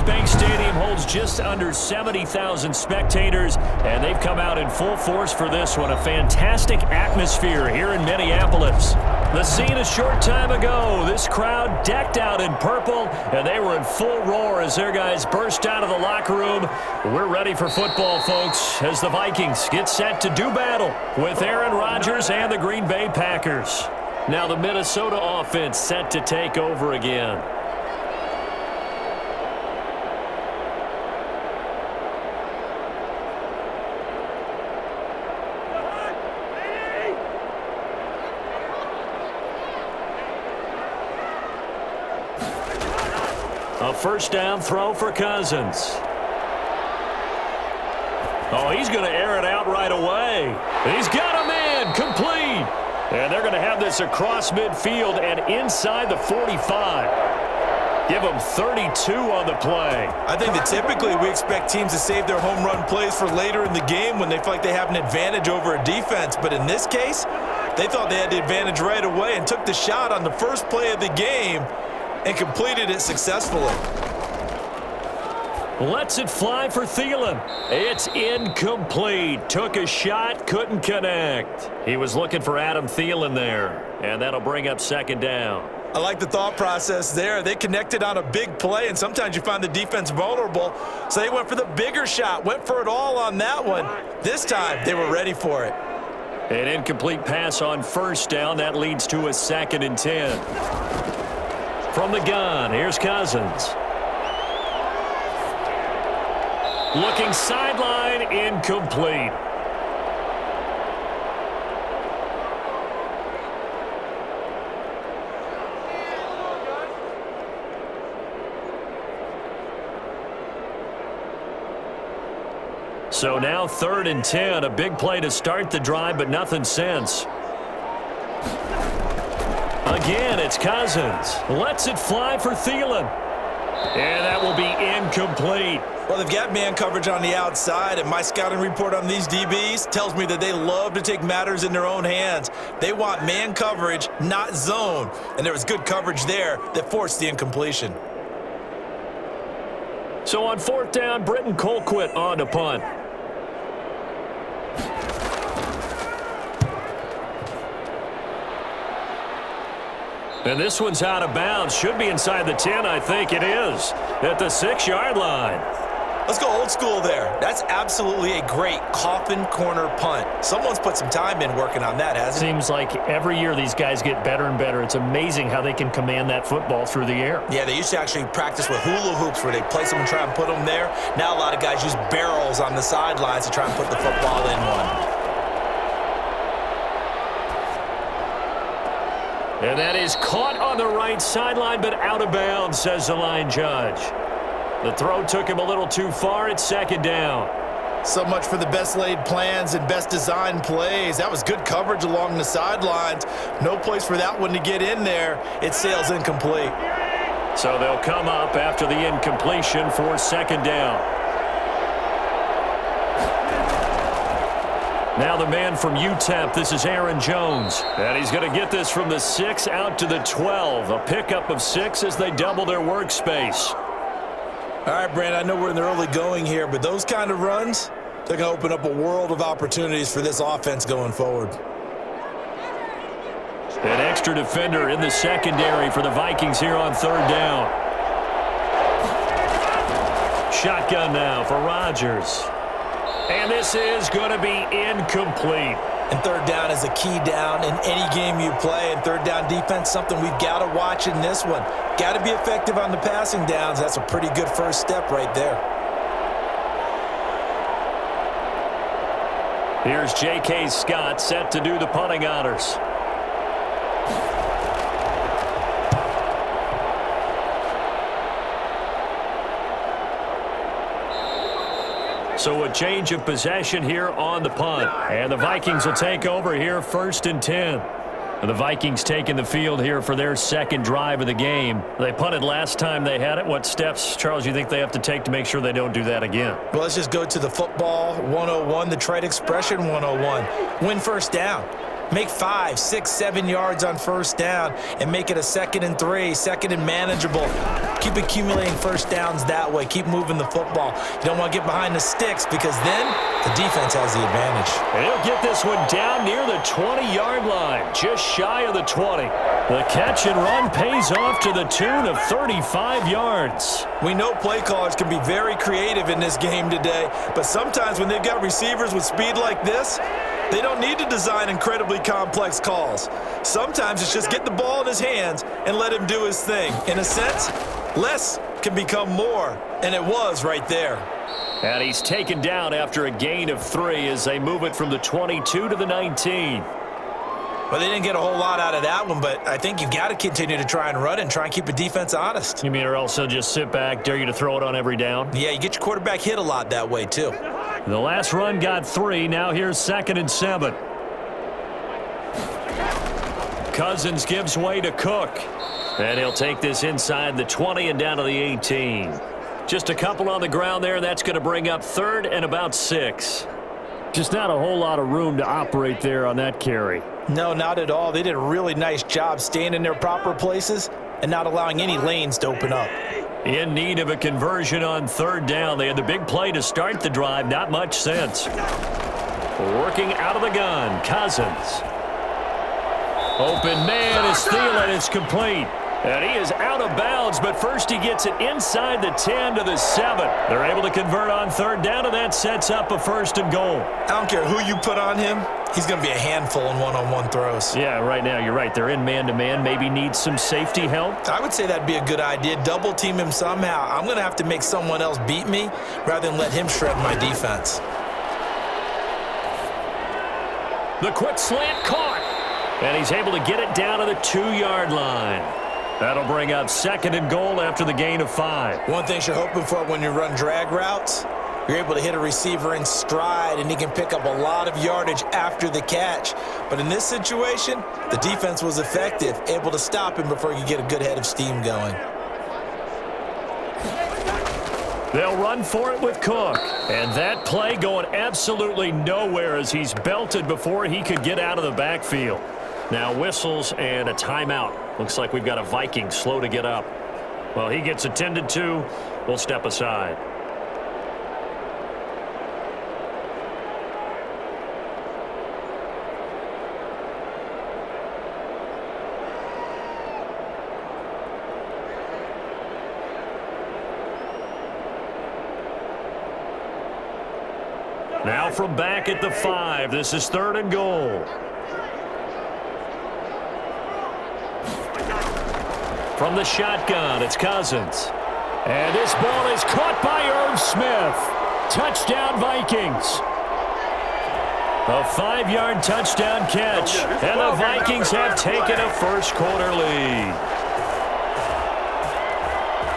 Bank Stadium holds just under 70,000 spectators, and they've come out in full force for this one. A fantastic atmosphere here in Minneapolis. The scene a short time ago, this crowd decked out in purple, and they were in full roar as their guys burst out of the locker room. We're ready for football, folks, as the Vikings get set to do battle with Aaron Rodgers and the Green Bay Packers. Now the Minnesota offense set to take over again. A first down throw for Cousins. Oh, he's going to air it out right away. He's got a man, complete. And they're going to have this across midfield and inside the 45. Give them 32 on the play. I think that typically we expect teams to save their home run plays for later in the game when they feel like they have an advantage over a defense. But in this case, they thought they had the advantage right away and took the shot on the first play of the game and completed it successfully. Lets it fly for Thielen. It's incomplete. Took a shot, couldn't connect. He was looking for Adam Thielen there, and that'll bring up second down. I like the thought process there. They connected on a big play, and sometimes you find the defense vulnerable, so they went for the bigger shot, went for it all on that one. This time, they were ready for it. An incomplete pass on first down. That leads to a 2nd and 10. From the gun, here's Cousins. Looking sideline, incomplete. So now 3rd and 10, a big play to start the drive, but nothing since. Again, it's Cousins. Lets it fly for Thielen. And that will be incomplete. Well, they've got man coverage on the outside, and my scouting report on these DBs tells me that they love to take matters in their own hands. They want man coverage, not zone. And there was good coverage there that forced the incompletion. So on 4th down, Britton Colquitt on to punt. And this one's out of bounds. Should be inside the 10, I think it is. At the 6-yard line. Let's go old school there. That's absolutely a great coffin corner punt. Someone's put some time in working on that, hasn't it? Seems like every year these guys get better and better. It's amazing how they can command that football through the air. Yeah, they used to actually practice with hula hoops where they place them and try and put them there. Now a lot of guys use barrels on the sidelines to try and put the football in one. And that is caught on the right sideline, but out of bounds, says the line judge. The throw took him a little too far. It's 2nd down. So much for the best laid plans and best designed plays. That was good coverage along the sidelines. No place for that one to get in there. It sails incomplete. So they'll come up after the incompletion for 2nd down. Now the man from UTEP, this is Aaron Jones. And he's going to get this from the 6 out to the 12. A pickup of 6 as they double their workspace. All right, Brandon, I know we're in the early going here, but those kind of runs, they're going to open up a world of opportunities for this offense going forward. An extra defender in the secondary for the Vikings here on 3rd down. Shotgun now for Rodgers. And this is going to be incomplete. And 3rd down is a key down in any game you play. And 3rd down defense, something we've got to watch in this one. Got to be effective on the passing downs. That's a pretty good first step right there. Here's J.K. Scott set to do the punting honors. So a change of possession here on the punt. And the Vikings will take over here 1st and 10. And the Vikings taking the field here for their 2nd drive of the game. They punted last time they had it. What steps, Charles, you think they have to take to make sure they don't do that again? Well, let's just go to the football 101, the trade expression 101. Win first down. Make 5, 6, 7 yards on first down and make it a 2nd and 3, 2nd and manageable. Keep accumulating first downs that way. Keep moving the football. You don't want to get behind the sticks because then the defense has the advantage. And he'll get this one down near the 20-yard line, just shy of the 20. The catch and run pays off to the tune of 35 yards. We know play callers can be very creative in this game today, but sometimes when they've got receivers with speed like this, they don't need to design incredibly complex calls. Sometimes it's just get the ball in his hands and let him do his thing. In a sense, less can become more, and it was right there. And he's taken down after a gain of 3 as they move it from the 22 to the 19. Well, they didn't get a whole lot out of that one, but I think you've got to continue to try and run and try and keep the defense honest. You mean or else he'll just sit back, dare you to throw it on every down? Yeah, you get your quarterback hit a lot that way, too. The last run got 3. Now here's 2nd and 7. Cousins gives way to Cook. And he'll take this inside the 20 and down to the 18. Just a couple on the ground there. That's going to bring up 3rd and about 6. Just not a whole lot of room to operate there on that carry. No, not at all. They did a really nice job staying in their proper places and not allowing any lanes to open up. In need of a conversion on 3rd down. They had the big play to start the drive. Not much sense. Working out of the gun, Cousins. Open man is Thielen. It's complete. And he is out of bounds, but first he gets it inside the 10 to the 7. They're able to convert on 3rd down, and that sets up a 1st and goal. I don't care who you put on him. He's going to be a handful in one-on-one throws. Yeah, right now you're right. They're in man-to-man. Maybe needs some safety help. I would say that'd be a good idea. Double team him somehow. I'm going to have to make someone else beat me rather than let him shred my defense. The quick slant caught. And he's able to get it down to the 2-yard line. That'll bring up 2nd and goal after the gain of 5. One thing you're hoping for when you run drag routes, you're able to hit a receiver in stride, and he can pick up a lot of yardage after the catch. But in this situation, the defense was effective, able to stop him before you get a good head of steam going. They'll run for it with Cook. And that play going absolutely nowhere as he's belted before he could get out of the backfield. Now whistles and a timeout. Looks like we've got a Viking slow to get up. Well, he gets attended to. We'll step aside. Now from back at the 5, this is 3rd and goal. From the shotgun, it's Cousins. And this ball is caught by Irv Smith. Touchdown, Vikings. A 5-yard touchdown catch. And the Vikings have taken a first-quarter lead.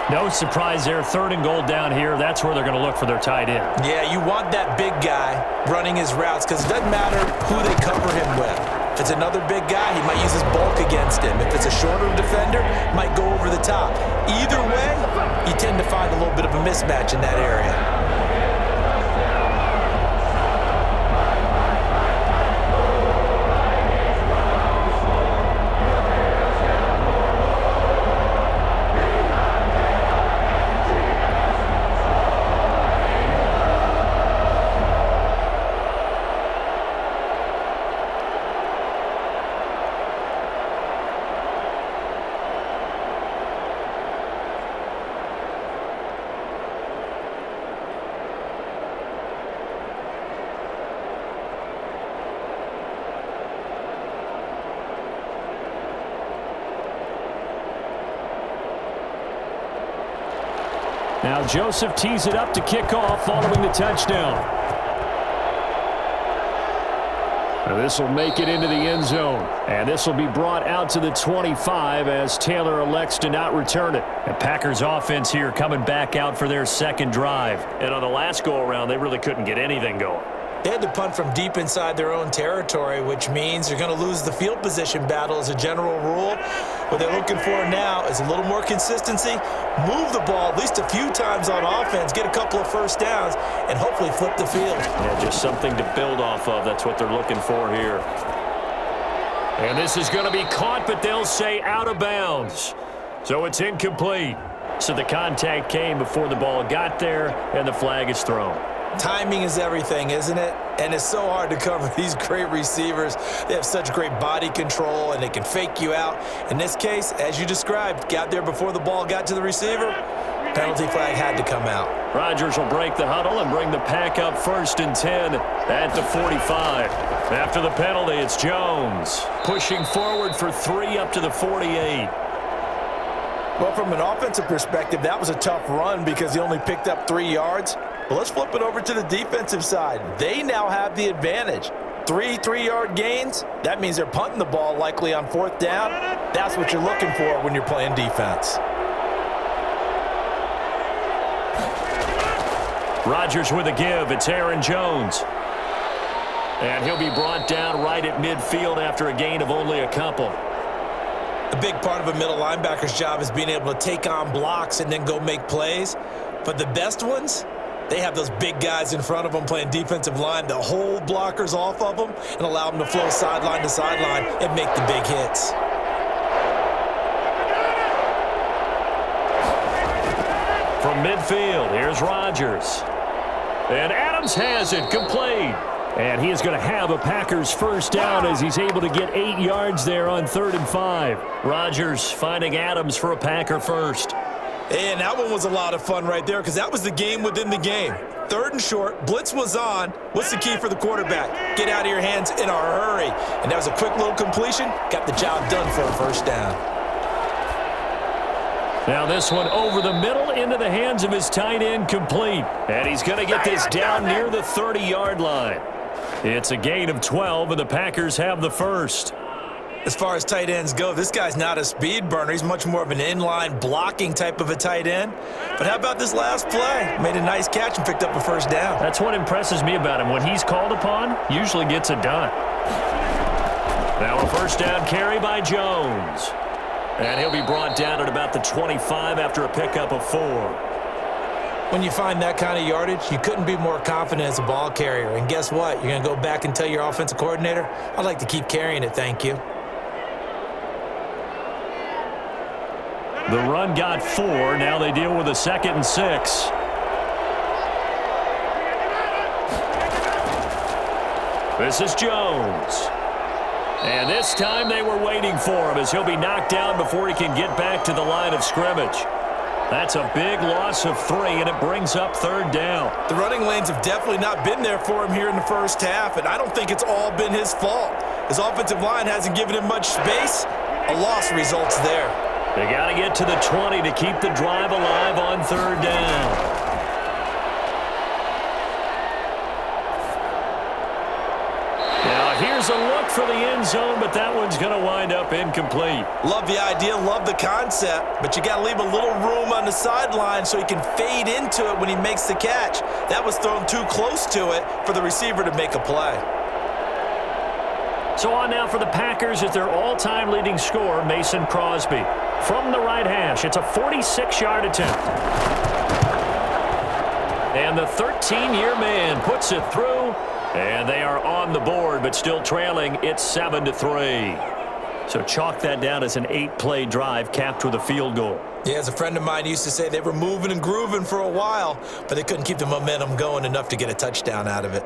No surprise there. 3rd and goal down here. That's where they're going to look for their tight end. Yeah, you want that big guy running his routes because it doesn't matter who they cover him with. If it's another big guy, he might use his bulk against him. If it's a shorter defender, he might go over the top. Either way, you tend to find a little bit of a mismatch in that area. Now Joseph tees it up to kick off following the touchdown. This will make it into the end zone. And this will be brought out to the 25 as Taylor elects to not return it. The Packers offense here coming back out for their 2nd drive. And on the last go-around, they really couldn't get anything going. They had to punt from deep inside their own territory, which means you're going to lose the field position battle as a general rule. What they're looking for now is a little more consistency, move the ball at least a few times on offense, get a couple of first downs, and hopefully flip the field. Yeah, just something to build off of. That's what they're looking for here. And this is going to be caught, but they'll say out of bounds. So it's incomplete. So the contact came before the ball got there, and the flag is thrown. Timing is everything, isn't it? And it's so hard to cover these great receivers. They have such great body control, and they can fake you out. In this case, as you described, got there before the ball got to the receiver. Penalty flag had to come out. Rodgers will break the huddle and bring the pack up 1st and 10 at the 45. After the penalty, it's Jones pushing forward for 3 up to the 48. Well, from an offensive perspective, that was a tough run because he only picked up 3 yards. But let's flip it over to the defensive side. They now have the advantage. 3 3-yard gains, that means they're punting the ball likely on 4th down. That's what you're looking for when you're playing defense. Rodgers with a give. It's Aaron Jones. And he'll be brought down right at midfield after a gain of only a couple. A big part of a middle linebacker's job is being able to take on blocks and then go make plays. But the best ones, they have those big guys in front of them playing defensive line that hold blockers off of them and allow them to flow sideline to sideline and make the big hits. From midfield, here's Rodgers. And Adams has it, complete. And he is going to have a Packers first down as he's able to get 8 yards there on 3rd and 5. Rodgers finding Adams for a Packer first. And that one was a lot of fun right there because that was the game within the game. 3rd and short, blitz was on. What's the key for the quarterback? Get out of your hands in a hurry. And that was a quick little completion. Got the job done for a first down. Now this one over the middle into the hands of his tight end, complete. And he's going to get this down near the 30-yard line. It's a gain of 12, and the Packers have the first. As far as tight ends go, this guy's not a speed burner. He's much more of an inline blocking type of a tight end. But how about this last play? Made a nice catch and picked up a first down. That's what impresses me about him. When he's called upon, usually gets it done. Now a first down carry by Jones. And he'll be brought down at about the 25 after a pickup of 4. When you find that kind of yardage, you couldn't be more confident as a ball carrier. And guess what? You're going to go back and tell your offensive coordinator, I'd like to keep carrying it, thank you. The run got 4. Now they deal with a 2nd and 6. This is Jones. And this time they were waiting for him as he'll be knocked down before he can get back to the line of scrimmage. That's a big loss of 3, and it brings up 3rd down. The running lanes have definitely not been there for him here in the first half, and I don't think it's all been his fault. His offensive line hasn't given him much space. A loss results there. They got to get to the 20 to keep the drive alive on 3rd down. Here's a look for the end zone, but that one's going to wind up incomplete. Love the idea, love the concept, but you got to leave a little room on the sideline so he can fade into it when he makes the catch. That was thrown too close to it for the receiver to make a play. So on now for the Packers is their all-time leading scorer, Mason Crosby. From the right hash, it's a 46-yard attempt. And the 13-year man puts it through. And they are on the board, but still trailing. It's 7-3. So chalk that down as an 8-play drive capped with a field goal. Yeah, as a friend of mine used to say, they were moving and grooving for a while, but they couldn't keep the momentum going enough to get a touchdown out of it.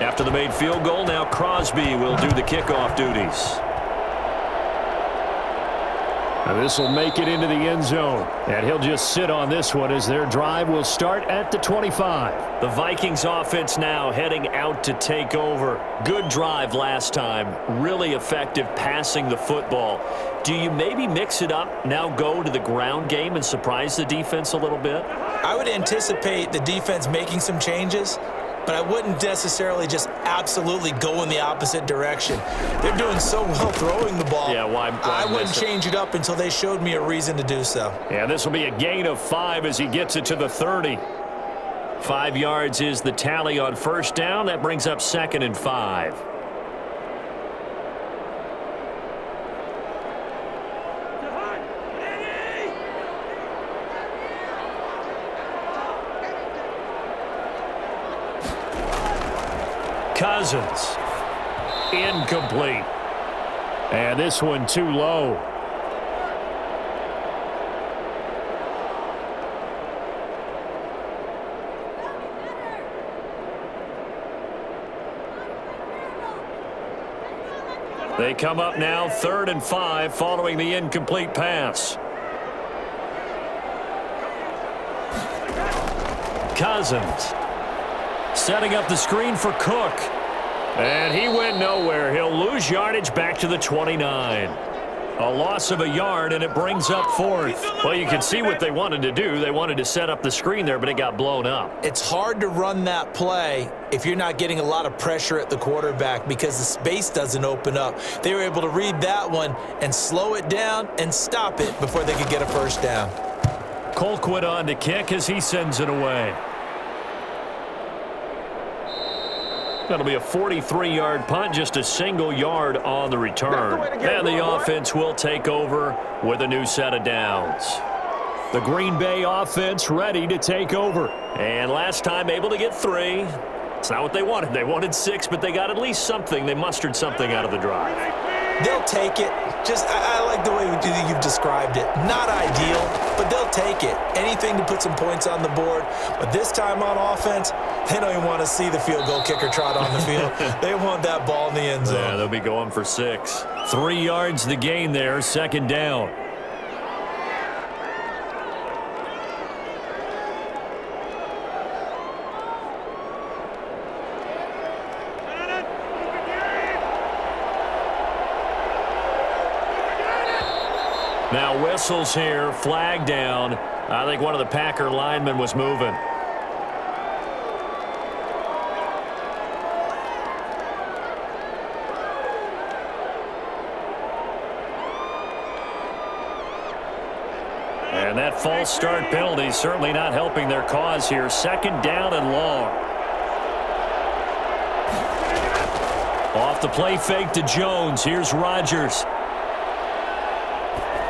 After the made field goal, now Crosby will do the kickoff duties. Now this will make it into the end zone, and he'll just sit on this one as their drive will start at the 25. The Vikings offense now heading out to take over. Good drive last time, really effective passing the football. Do you maybe mix it up, now go to the ground game and surprise the defense a little bit? I would anticipate the defense making some changes. but I wouldn't necessarily just absolutely go in the opposite direction. They're doing so well throwing the ball. Yeah, why I wouldn't change it up until they showed me a reason to do so. Yeah, this will be a gain of 5 as he gets it to the 30. 5 yards is the tally on first down. That brings up 2nd and 5. Cousins. Incomplete. And this one too low. They come up now 3rd and 5 following the incomplete pass. Cousins setting up the screen for Cook. And he went nowhere. He'll lose yardage back to the 29. A loss of a yard, and it brings up 4th. Well, you can see what they wanted to do. They wanted to set up the screen there, but it got blown up. It's hard to run that play if you're not getting a lot of pressure at the quarterback because the space doesn't open up. They were able to read that one and slow it down and stop it before they could get a first down. Colquitt on to kick as he sends it away. That'll be a 43-yard punt, just a single yard on the return. And the offense will take over with a new set of downs. The Green Bay offense ready to take over. And last time able to get 3. It's not what they wanted. They wanted 6, but they got at least something. They mustered something out of the drive. They'll take it. I like the way you've described it. Not ideal, but they'll take it. Anything to put some points on the board. But this time on offense, they don't even want to see the field goal kicker trot on the field. They want that ball in the end zone. Yeah, they'll be going for 6. 3 yards the gain there, 2nd down. Now whistles here, flag down. I think one of the Packer linemen was moving. And that false start penalty certainly not helping their cause here. 2nd down and long. Off the play fake to Jones. Here's Rodgers.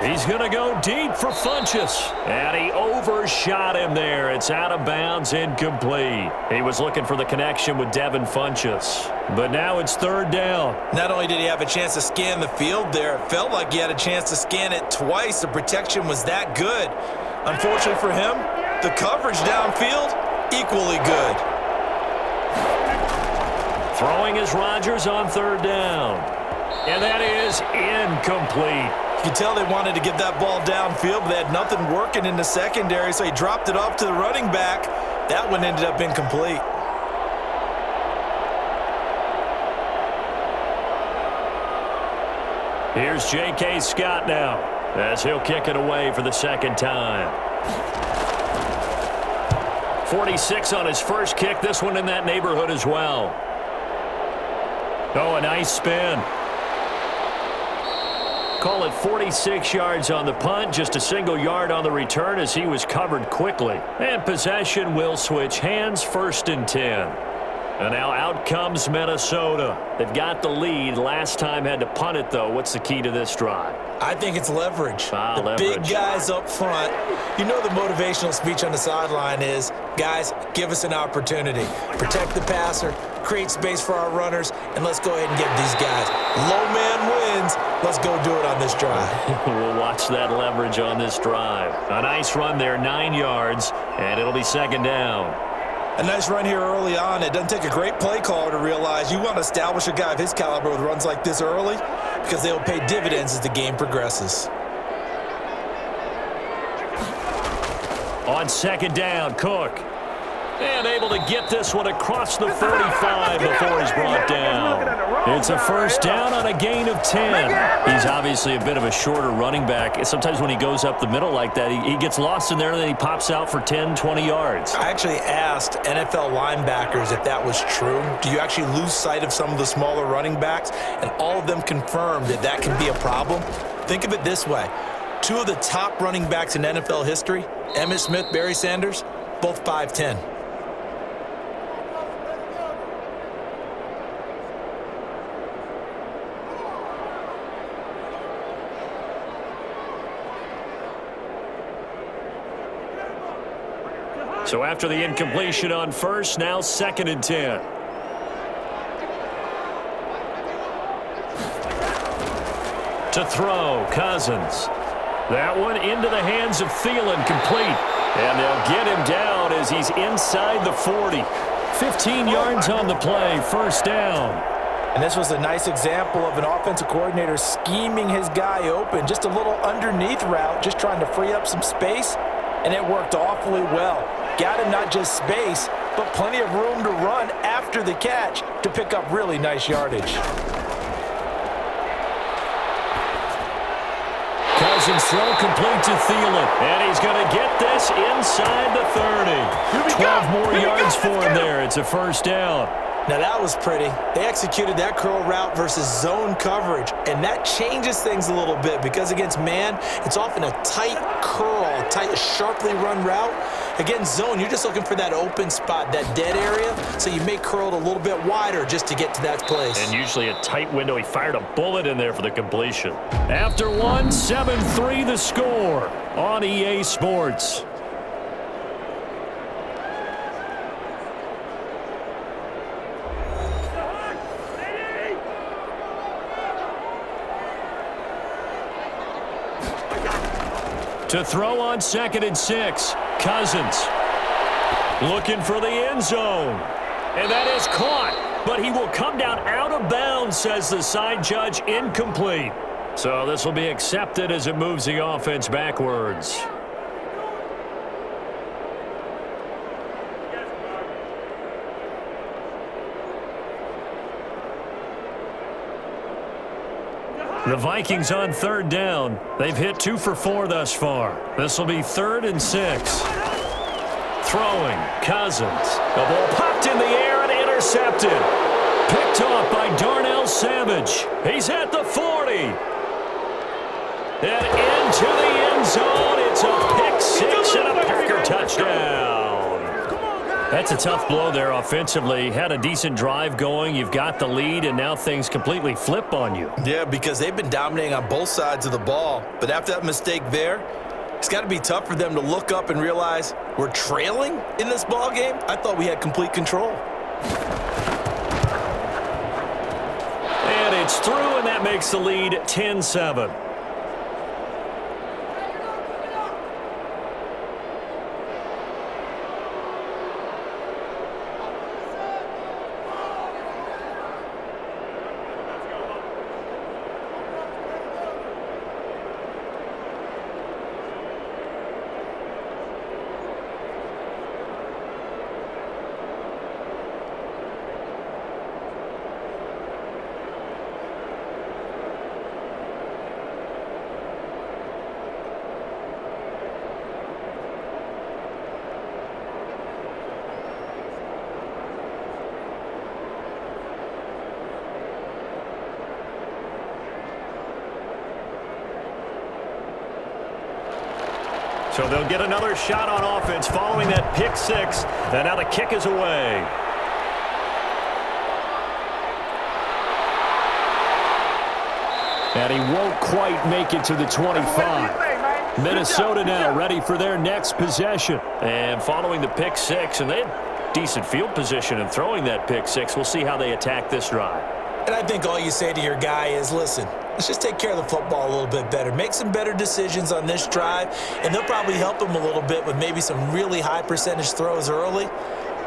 He's going to go deep for Funchess. And he overshot him there. It's out of bounds, incomplete. He was looking for the connection with Devin Funchess. But now it's 3rd down. Not only did he have a chance to scan the field there, it felt like he had a chance to scan it twice. The protection was that good. Unfortunately for him, the coverage downfield, equally good. Throwing is Rodgers on 3rd down. And that is incomplete. You could tell they wanted to get that ball downfield, but they had nothing working in the secondary, so he dropped it off to the running back. That one ended up incomplete. Here's J.K. Scott now, as he'll kick it away for the 2nd time. 46 on his first kick. This one in that neighborhood as well. Oh, a nice spin. Call it 46 yards on the punt, just a single yard on the return as he was covered quickly. And possession will switch hands, 1st and 10. And now out comes Minnesota. They've got the lead. Last time had to punt it, though. What's the key to this drive? I think it's leverage. The leverage. Big guys up front. You know the motivational speech on the sideline is, guys, give us an opportunity. Protect the passer, create space for our runners, and let's go ahead and get these guys. Low man wins. Let's go do it on this drive. We'll watch that leverage on this drive. A nice run there, 9 yards, and it'll be 2nd down. A nice run here early on. It doesn't take a great play caller to realize you want to establish a guy of his caliber with runs like this early because they'll pay dividends as the game progresses. On 2nd down, Cook. And able to get this one across the 45 before he's brought down. It's a first down on a gain of 10. He's obviously a bit of a shorter running back. Sometimes when he goes up the middle like that, he gets lost in there, and then he pops out for 10, 20 yards. I actually asked NFL linebackers if that was true. Do you actually lose sight of some of the smaller running backs? And all of them confirmed that that can be a problem. Think of it this way. Two of the top running backs in NFL history, Emmitt Smith, Barry Sanders, both 5'10". So after the incompletion on first, now 2nd and 10. To throw, Cousins. That one into the hands of Thielen, complete. And they'll get him down as he's inside the 40. 15 yards on the play, first down. And this was a nice example of an offensive coordinator scheming his guy open. Just a little underneath route, just trying to free up some space. And it worked awfully well. Got him not just space, but plenty of room to run after the catch to pick up really nice yardage. Cousins throw complete to Thielen. And he's going to get this inside the 30. 12 more yards for him there. It's a first down. Now that was pretty. They executed that curl route versus zone coverage, and that changes things a little bit because against man, it's often a tight curl, tight, sharply run route. Against zone, you're just looking for that open spot, that dead area, so you may curl it a little bit wider just to get to that place. And usually a tight window. He fired a bullet in there for the completion. After one, 7-3 the score on EA Sports. To throw on 2nd and 6, Cousins looking for the end zone. And that is caught, but he will come down out of bounds, says the side judge, incomplete. So this will be accepted as it moves the offense backwards. The Vikings on 3rd down. They've hit 2 for 4 thus far. This will be 3rd and 6. Throwing, Cousins. The ball popped in the air and intercepted. Picked off by Darnell Savage. He's at the 40. And into the end zone. It's a pick 6 and a Packer touchdown. That's a tough blow there offensively. Had a decent drive going. You've got the lead, and now things completely flip on you. Yeah, because they've been dominating on both sides of the ball. But after that mistake there, it's got to be tough for them to look up and realize we're trailing in this ball game. I thought we had complete control. And it's through, and that makes the lead 10-7. So they'll get another shot on offense following that pick 6. And now the kick is away. And he won't quite make it to the 25. Minnesota now ready for their next possession. And following the pick 6, and they had decent field position in throwing that pick 6. We'll see how they attack this drive. And I think all you say to your guy is, listen, let's just take care of the football a little bit better. Make some better decisions on this drive, and they'll probably help him a little bit with maybe some really high percentage throws early.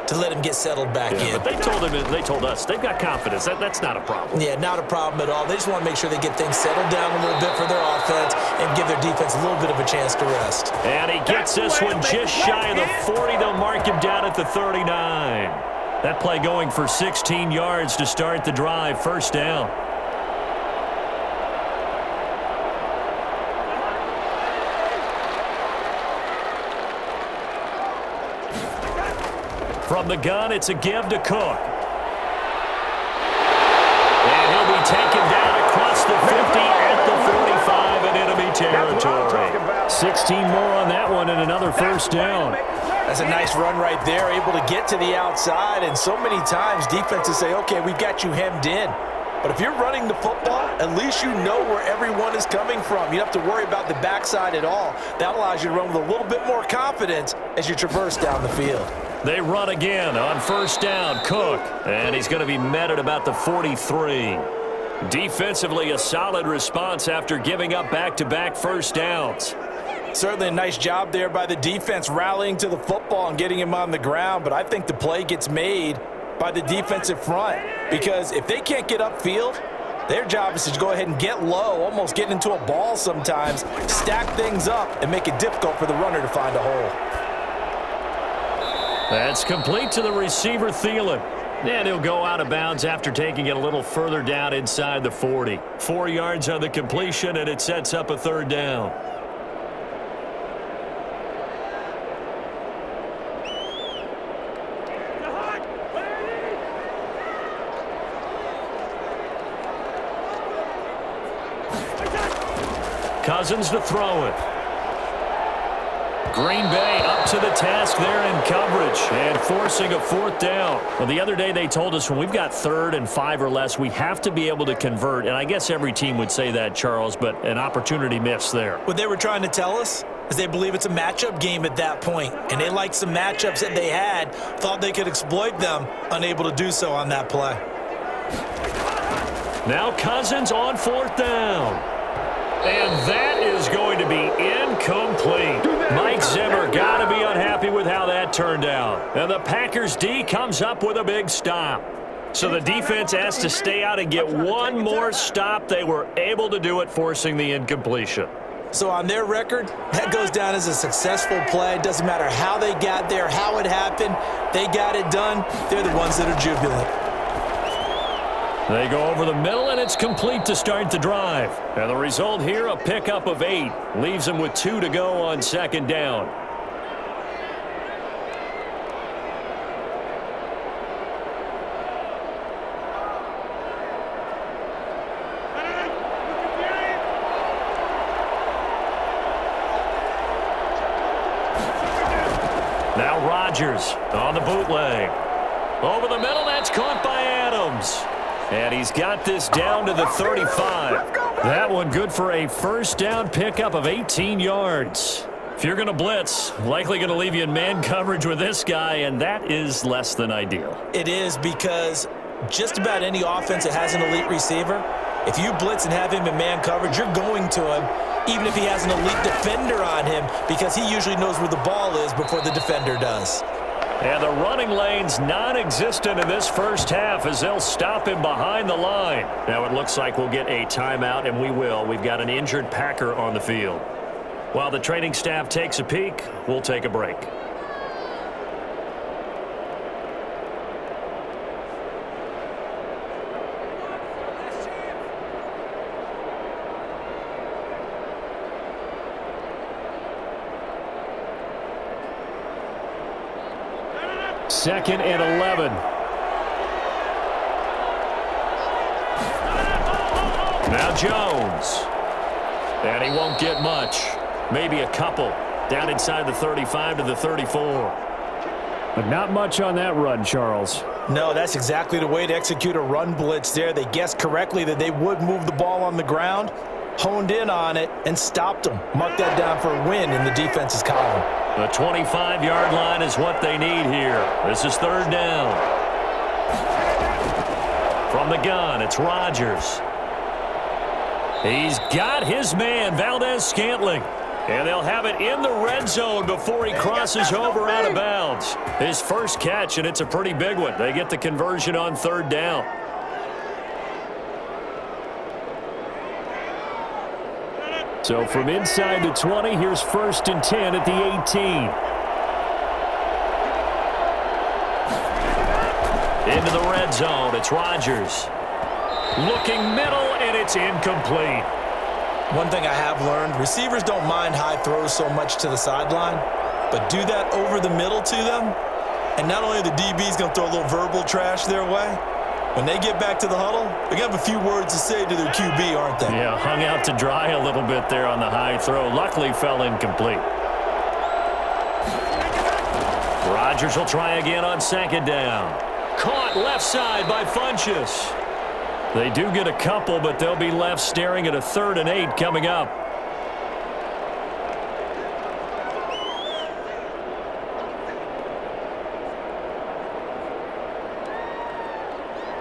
to let him get settled back in. But they told us they've got confidence. That's not a problem. Yeah, not a problem at all. They just want to make sure they get things settled down a little bit for their offense and give their defense a little bit of a chance to rest. And he gets this one just shy of the 40. They'll mark him down at the 39. That play going for 16 yards to start the drive. First down. From the gun, it's a give to Cook. And he'll be taken down across the 50 at the 45 in enemy territory. 16 more on that one and another first down. That's a nice run right there, able to get to the outside. And so many times defenses say, okay, we've got you hemmed in. But if you're running the football, at least you know where everyone is coming from. You don't have to worry about the backside at all. That allows you to run with a little bit more confidence as you traverse down the field. They run again on first down. Cook, and he's going to be met at about the 43. Defensively, a solid response after giving up back-to-back first downs. Certainly a nice job there by the defense rallying to the football and getting him on the ground, but I think the play gets made by the defensive front because if they can't get upfield, their job is to go ahead and get low, almost get into a ball sometimes, stack things up, and make it difficult for the runner to find a hole. That's complete to the receiver, Thielen. And he'll go out of bounds after taking it a little further down inside the 40. 4 yards on the completion, and it sets up a third down. Cousins to throw it. Green Bay up to the task there in coverage and forcing a fourth down. Well, the other day they told us when we've got 3rd and 5 or less, we have to be able to convert. And I guess every team would say that, Charles, but an opportunity missed there. What they were trying to tell us is they believe it's a matchup game at that point. And they liked some matchups that they had, thought they could exploit them, unable to do so on that play. Now Cousins on 4th down. And that is going to be incomplete. Mike Zimmer got to be unhappy with how that turned out. And the Packers D comes up with a big stop. So the defense has to stay out and get one more stop. They were able to do it, forcing the incompletion. So on their record, that goes down as a successful play. It doesn't matter how they got there, how it happened. They got it done. They're the ones that are jubilant. They go over the middle, and it's complete to start the drive. And the result here, a pickup of 8. Leaves them with 2 to go on second down. Now Rodgers on the bootleg. Over the middle, that's caught by Adams. And he's got this down to the 35. That one good for a first down pickup of 18 yards. If you're going to blitz, likely going to leave you in man coverage with this guy, and that is less than ideal. It is because just about any offense that has an elite receiver, if you blitz and have him in man coverage, you're going to him, even if he has an elite defender on him, because he usually knows where the ball is before the defender does. And the running lane's non-existent in this first half as they'll stop him behind the line. Now it looks like we'll get a timeout, and we will. We've got an injured Packer on the field. While the training staff takes a peek, we'll take a break. Second and 11. Now Jones. And he won't get much. Maybe a couple. Down inside the 35 to the 34. But not much on that run, Charles. No, that's exactly the way to execute a run blitz there. They guessed correctly that they would move the ball on the ground, honed in on it, and stopped them. Mark that down for a win in the defense's column. The 25-yard line is what they need here. This is third down. From the gun, it's Rodgers. He's got his man, Valdez-Scantling. And they'll have it in the red zone before he crosses over out of bounds. His first catch, and it's a pretty big one. They get the conversion on third down. So from inside the 20, here's 1st and 10 at the 18. Into the red zone, it's Rodgers. Looking middle, and it's incomplete. One thing I have learned, receivers don't mind high throws so much to the sideline, but do that over the middle to them, and not only are the DBs going to throw a little verbal trash their way, when they get back to the huddle, they're going to have a few words to say to their QB, aren't they? Yeah, hung out to dry a little bit there on the high throw. Luckily, fell incomplete. Rodgers will try again on 2nd down. Caught left side by Funchess. They do get a couple, but they'll be left staring at a 3rd and 8 coming up.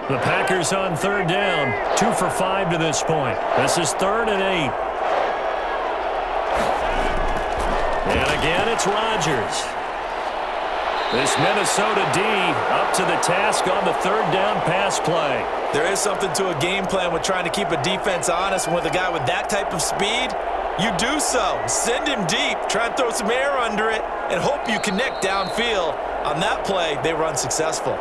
The Packers on 3rd down, 2 for 5 to this point. This is 3rd and 8. And again, it's Rodgers. This Minnesota D up to the task on the 3rd down pass play. There is something to a game plan with trying to keep a defense honest. With a guy with that type of speed, you do so. Send him deep, try and throw some air under it, and hope you connect downfield. On that play, they run successful.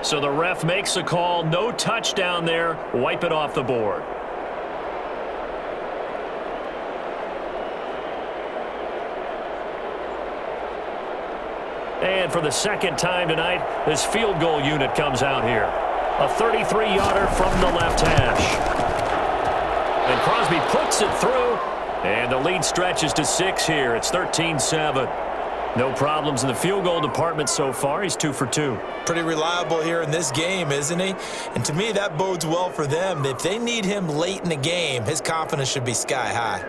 So the ref makes a call, no touchdown there, wipe it off the board. And for the 2nd time tonight, this field goal unit comes out here. A 33-yarder from the left hash. And Crosby puts it through, and the lead stretches to 6 here. It's 13-7. No problems in the field goal department so far. He's 2 for 2. Pretty reliable here in this game, isn't he? And to me, that bodes well for them. If they need him late in the game, his confidence should be sky high.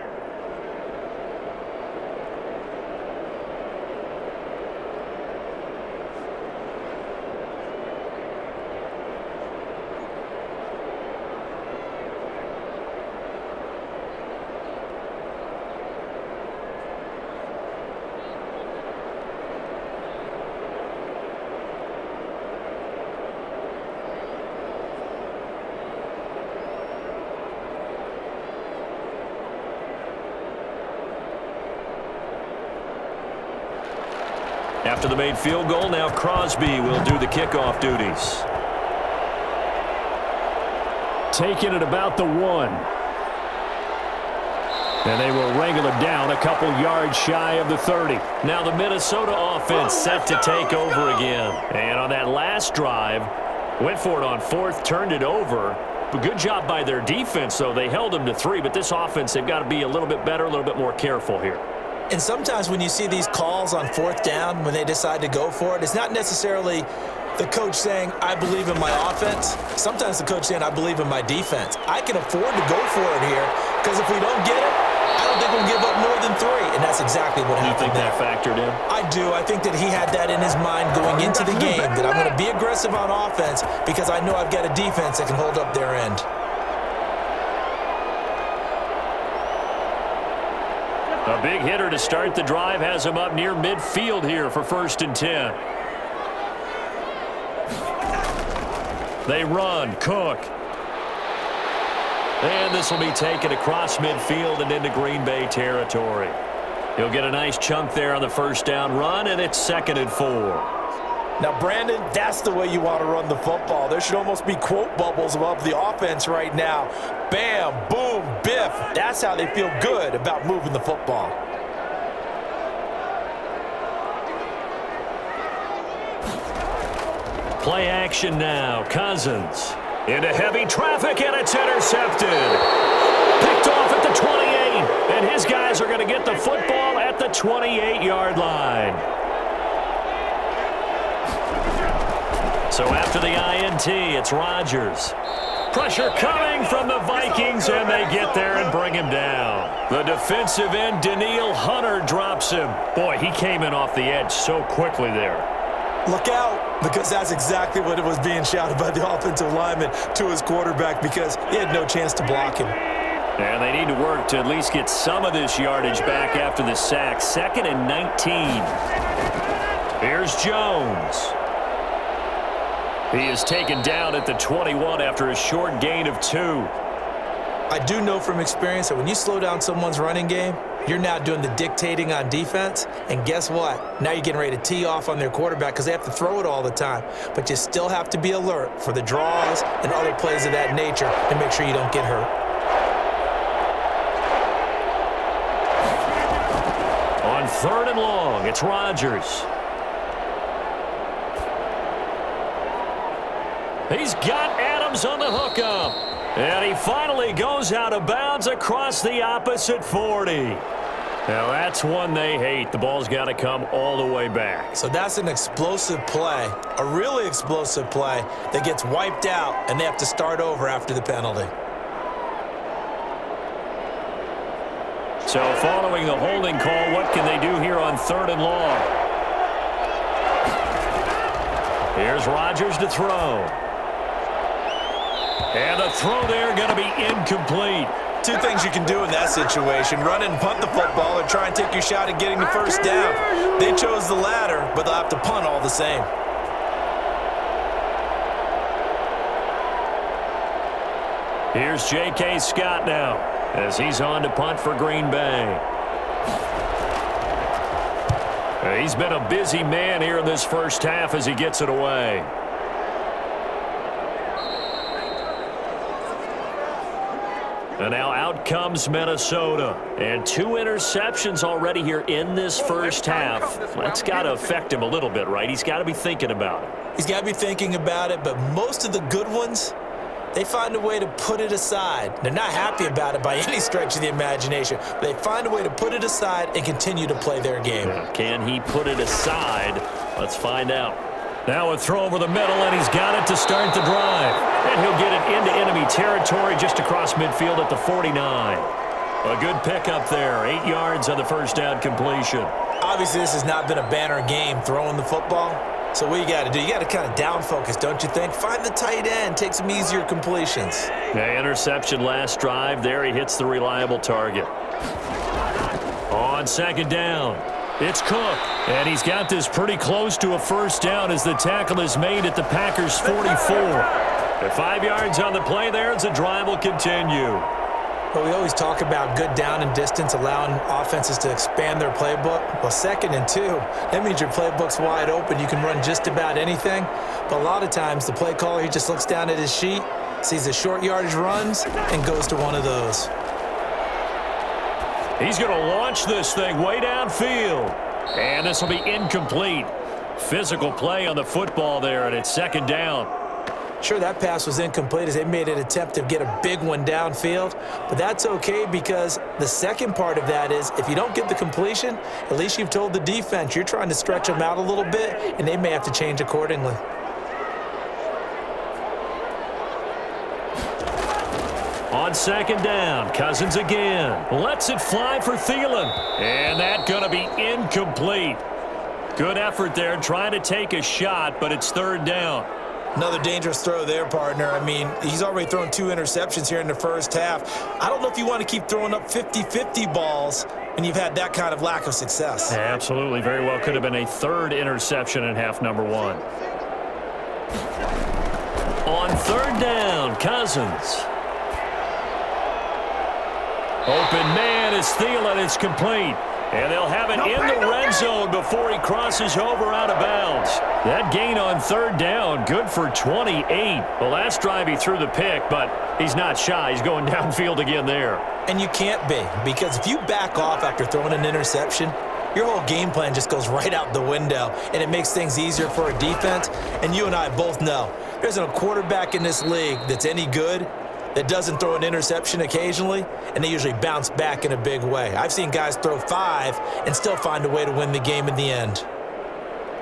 After the made field goal, now Crosby will do the kickoff duties. Taking it about the 1. And they will wrangle him down a couple yards shy of the 30. Now the Minnesota offense set to take over again. And on that last drive, went for it on 4th, turned it over. But good job by their defense, though. They held them to 3, but this offense, they've got to be a little bit better, a little bit more careful here. And sometimes when you see these calls on 4th down, when they decide to go for it, it's not necessarily the coach saying, I believe in my offense. Sometimes the coach saying, I believe in my defense. I can afford to go for it here because if we don't get it, I don't think we'll give up more than 3. And that's exactly what happened. You think that factored in? I do. I think that he had that in his mind going into the game, that I'm going to be aggressive on offense because I know I've got a defense that can hold up their end. A big hitter to start the drive has him up near midfield here for 1st and 10. They run. Cook. And this will be taken across midfield and into Green Bay territory. He'll get a nice chunk there on the 1st down run, and it's 2nd and 4. Now, Brandon, that's the way you want to run the football. There should almost be quote bubbles above the offense right now. Bam, boom, biff. That's how they feel good about moving the football. Play action now. Cousins into heavy traffic, and it's intercepted. Picked off at the 28, and his guys are going to get the football at the 28-yard line. So after the INT, it's Rodgers. Pressure coming from the Vikings, and they get there and bring him down. The defensive end, Danielle Hunter, drops him. Boy, he came in off the edge so quickly there. Look out. Because that's exactly what it was being shouted by the offensive lineman to his quarterback, because he had no chance to block him. And they need to work to at least get some of this yardage back after the sack. 2nd and 19. Here's Jones. He is taken down at the 21 after a short gain of 2. I do know from experience that when you slow down someone's running game, you're now doing the dictating on defense. And guess what? Now you're getting ready to tee off on their quarterback because they have to throw it all the time. But you still have to be alert for the draws and other plays of that nature to make sure you don't get hurt. On 3rd and long, it's Rodgers. He's got Adams on the hookup. And he finally goes out of bounds across the opposite 40. Now that's one they hate. The ball's got to come all the way back. So that's an explosive play, a really explosive play that gets wiped out, and they have to start over after the penalty. So following the holding call, what can they do here on 3rd and long? Here's Rodgers to throw. And the throw there going to be incomplete. 2 things you can do in that situation: run and punt the football, or try and take your shot at getting the first down. They chose the latter, but they'll have to punt all the same. Here's J.K. Scott now as he's on to punt for Green Bay. He's been a busy man here in this first half as he gets it away. And now out comes Minnesota. And 2 interceptions already here in this first half. That's got to affect him a little bit, right? He's got to be thinking about it. He's got to be thinking about it, but most of the good ones, they find a way to put it aside. They're not happy about it by any stretch of the imagination. But they find a way to put it aside and continue to play their game. Can he put it aside? Let's find out. Now a throw over the middle, and he's got it to start the drive. And he'll get it into enemy territory just across midfield at the 49. A good pickup there. 8 yards on the first down completion. Obviously, this has not been a banner game throwing the football. So what you got to do, you got to kind of down focus, don't you think? Find the tight end, take some easier completions. Yeah, interception last drive. There he hits the reliable target. On 2nd down, it's Cook. And he's got this pretty close to a first down as the tackle is made at the Packers' 44. The 5 yards on the play there as the drive will continue. But we always talk about good down and distance, allowing offenses to expand their playbook. Well, 2nd and 2, that means your playbook's wide open. You can run just about anything. But a lot of times, the play caller, he just looks down at his sheet, sees the short yardage runs, and goes to one of those. He's going to launch this thing way downfield. And this will be incomplete. Physical play on the football there, and it's 2nd down. Sure, that pass was incomplete as they made an attempt to get a big one downfield, but that's okay because the second part of that is if you don't get the completion, at least you've told the defense you're trying to stretch them out a little bit, and they may have to change accordingly. On 2nd down, Cousins again. Lets it fly for Thielen. And that's going to be incomplete. Good effort there trying to take a shot, but it's 3rd down. Another dangerous throw there, partner. I mean, he's already thrown 2 interceptions here in the first half. I don't know if you want to keep throwing up 50-50 balls when you've had that kind of lack of success. Absolutely. Very well could have been a 3rd interception in half number 1. On 3rd down, Cousins. Open man is Thielen. It's complete. And they'll have it in the red zone before he crosses over out of bounds. That gain on 3rd down, good for 28. Well, last drive he threw the pick, but he's not shy. He's going downfield again there. And you can't be, because if you back off after throwing an interception, your whole game plan just goes right out the window, and it makes things easier for a defense. And you and I both know there's a quarterback in this league that's any good that doesn't throw an interception occasionally, and they usually bounce back in a big way. I've seen guys throw 5 and still find a way to win the game in the end.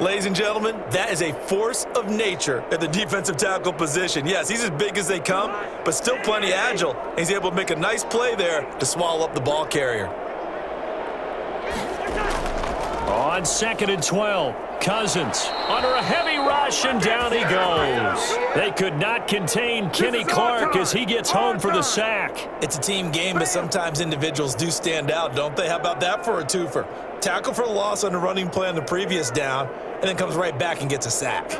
Ladies and gentlemen, that is a force of nature at the defensive tackle position. Yes, he's as big as they come, but still plenty agile. He's able to make a nice play there to swallow up the ball carrier. On 2nd and 12, Cousins under a heavy rush, and down he goes. They could not contain Kenny Clark as he gets home for the sack. It's a team game, but sometimes individuals do stand out, don't they? How about that for a twofer? Tackle for the loss on the running play on the previous down, and then comes right back and gets a sack.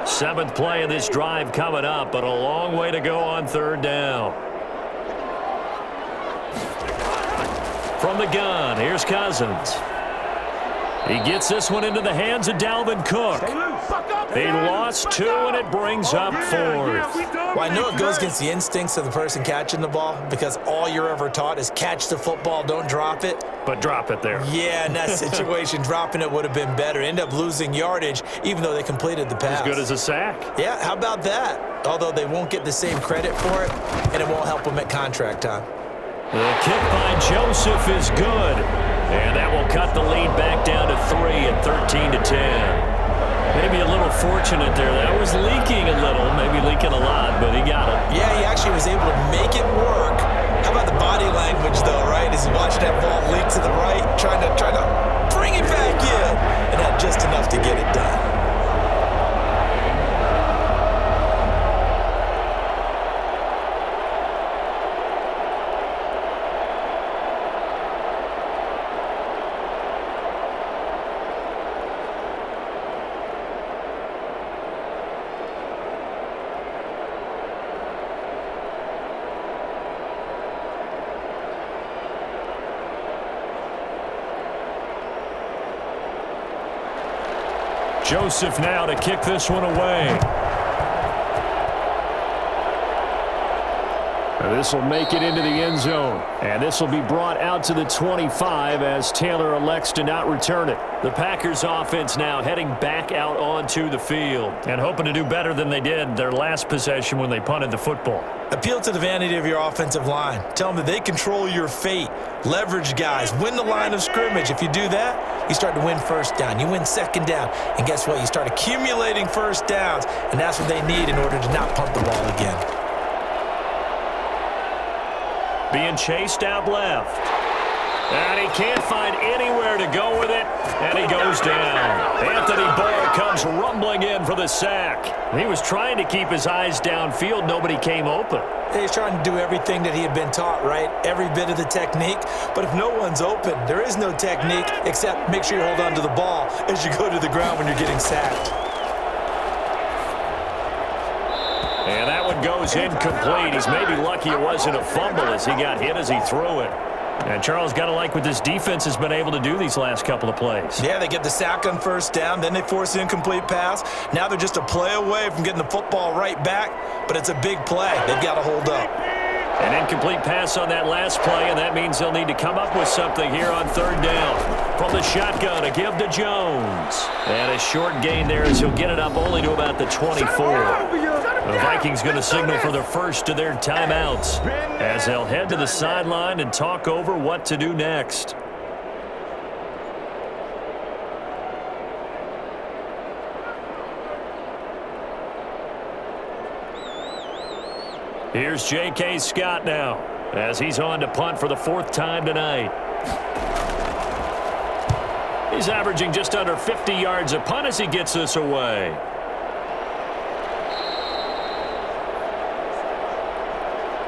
Seventh play of this drive coming up, but a long way to go on third down. From the gun, here's Cousins. He gets this one into the hands of Dalvin Cook. He lost two, and it brings up fourth. Well, I know it goes against the instincts of the person catching the ball because all you're ever taught is catch the football, don't drop it. But drop it there. Yeah, in that situation, dropping it would have been better. End up losing yardage, even though they completed the pass. As good as a sack. Yeah, how about that? Although they won't get the same credit for it, and it won't help them at contract time. The kick by Joseph is good. And that will cut the lead back down to 3 at 13-10. Maybe a little fortunate there. That was leaking a little, maybe leaking a lot, but he got it. Yeah, he actually was able to make it work. How about the body language, though, right? As he watched that ball leak to the right, trying to bring it back in, and had just enough to get it done. Joseph now to kick this one away. This will make it into the end zone. And this will be brought out to the 25 as Taylor elects to not return it. The Packers offense now heading back out onto the field and hoping to do better than they did their last possession when they punted the football. Appeal to the vanity of your offensive line. Tell them that they control your fate. Leverage guys. Win the line of scrimmage. If you do that, you start to win first down. You win second down. And guess what? You start accumulating first downs. And that's what they need in order to not punt the ball again. Being chased out left. And he can't find anywhere to go with it. And he goes down. Anthony Barr comes rumbling in for the sack. He was trying to keep his eyes downfield. Nobody came open. He's trying to do everything that he had been taught, right? Every bit of the technique. But if no one's open, there is no technique except make sure you hold on to the ball as you go to the ground when you're getting sacked. And that one goes incomplete. He's maybe lucky it wasn't a fumble as he got hit as he threw it. And Charles, got to like what this defense has been able to do these last couple of plays. Yeah, they get the sack on first down, then they force an incomplete pass. Now they're just a play away from getting the football right back, but it's a big play. They've got to hold up. An incomplete pass on that last play, and that means they'll need to come up with something here on third down. From the shotgun, a give to Jones. And a short gain there as he'll get it up only to about the 24. The Vikings going to signal for the first of their timeouts as they'll head to the sideline and talk over what to do next. Here's J.K. Scott now as he's on to punt for the fourth time tonight. He's averaging just under 50 yards a punt as he gets this away.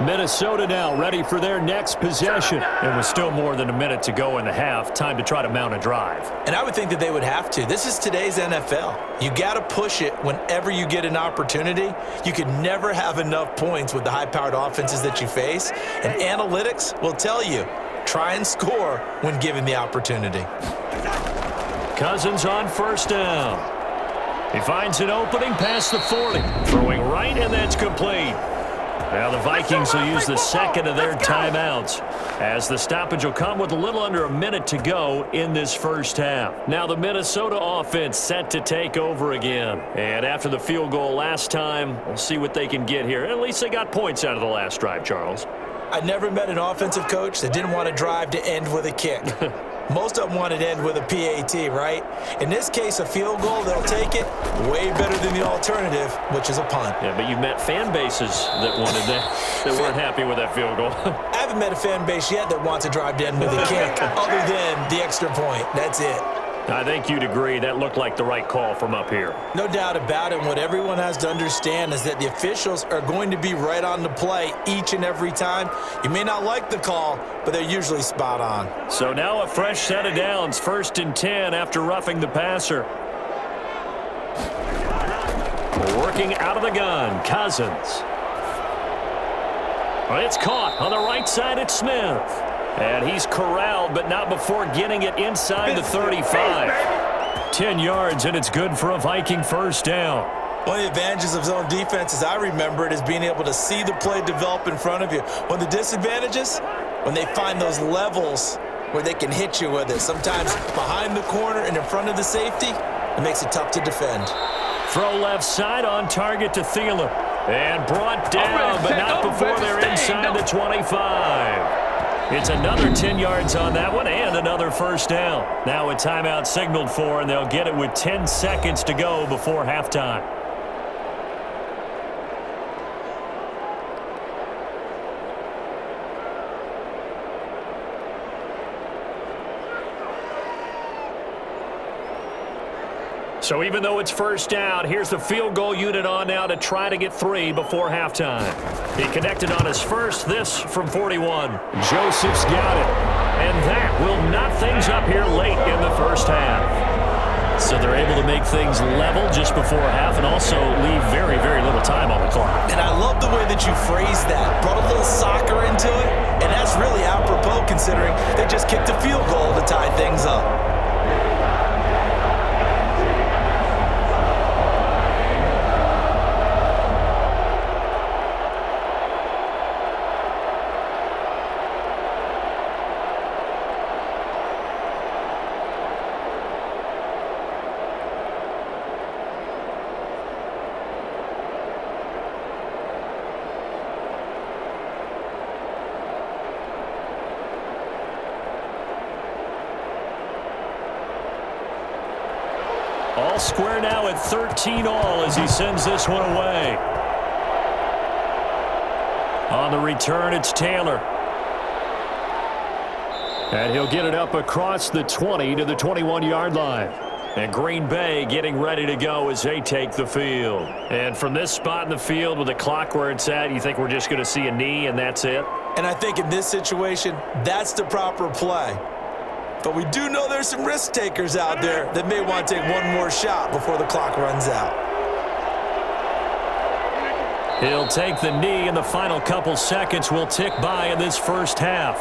Minnesota now ready for their next possession. And with still more than a minute to go in the half, time to try to mount a drive. And I would think that they would have to. This is today's NFL. You got to push it whenever you get an opportunity. You can never have enough points with the high-powered offenses that you face. And analytics will tell you, try and score when given the opportunity. Cousins on first down. He finds an opening past the 40. Throwing right, and that's complete. Now the Vikings will use the second of their timeouts as the stoppage will come with a little under a minute to go in this first half. Now the Minnesota offense set to take over again. And after the field goal last time, we'll see what they can get here. At least they got points out of the last drive, Charles. I never met an offensive coach that didn't want to drive to end with a kick. Most of them want it to end with a PAT, right? In this case, a field goal, they'll take it way better than the alternative, which is a punt. Yeah, but you've met fan bases that wanted that weren't happy with that field goal. I haven't met a fan base yet that wants to drive to end with a kick other than the extra point. That's it. I think you'd agree that looked like the right call from up here. No doubt about it. What everyone has to understand is that the officials are going to be right on the play each and every time. You may not like the call, but they're usually spot on. So now a fresh set of downs, 1st and 10 after roughing the passer. Working out of the gun, Cousins. Well, it's caught on the right side. It's Smith. And he's corralled, but not before getting it inside the 35. 10 yards, and it's good for a Viking first down. One of the advantages of zone defense, as I remember it, is being able to see the play develop in front of you. One of the disadvantages, when they find those levels where they can hit you with it. Sometimes behind the corner and in front of the safety, it makes it tough to defend. Throw left side on target to Thielen. And brought down, but not before they're inside the 25. It's another 10 yards on that one and another first down. Now a timeout signaled for, and they'll get it with 10 seconds to go before halftime. So even though it's first down, here's the field goal unit on now to try to get 3 before halftime. He connected on his first, this from 41. Joseph's got it. And that will knot things up here late in the first half. So they're able to make things level just before half and also leave very, very little time on the clock. And I love the way that you phrased that. Brought a little soccer into it, and that's really apropos considering they just kicked a field goal to tie things up. All square now at 13 all as he sends this one away. On the return, it's Taylor. And he'll get it up across the 20 to the 21-yard line. And Green Bay getting ready to go as they take the field. And from this spot in the field with the clock where it's at, you think we're just going to see a knee and that's it? And I think in this situation, that's the proper play. But we do know there's some risk takers out there that may want to take one more shot before the clock runs out. He'll take the knee, and the final couple seconds will tick by in this first half.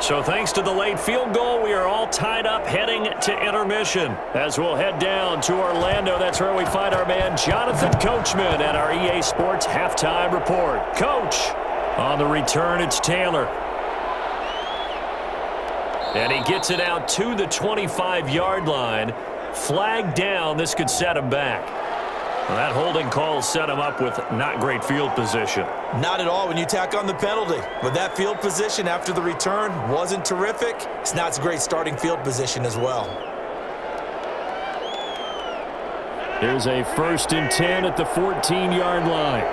So thanks to the late field goal, we are all tied up heading to intermission. As we'll head down to Orlando, that's where we find our man Jonathan Coachman at our EA Sports Halftime Report. Coach, on the return, it's Taylor. And he gets it out to the 25-yard line. Flag down. This could set him back. Well, that holding call set him up with not great field position. Not at all when you tack on the penalty. But that field position after the return wasn't terrific. It's not a great starting field position as well. Here's a 1st and 10 at the 14-yard line.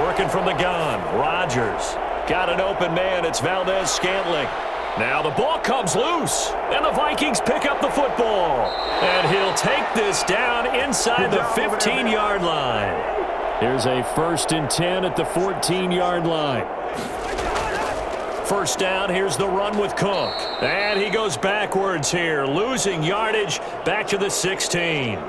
Working from the gun, Rodgers. Got an open man. It's Valdez-Scantling. Now the ball comes loose, and the Vikings pick up the football. And he'll take this down inside the 15-yard line. Here's a 1st and 10 at the 14-yard line. First down, here's the run with Cook. And he goes backwards here, losing yardage back to the 16.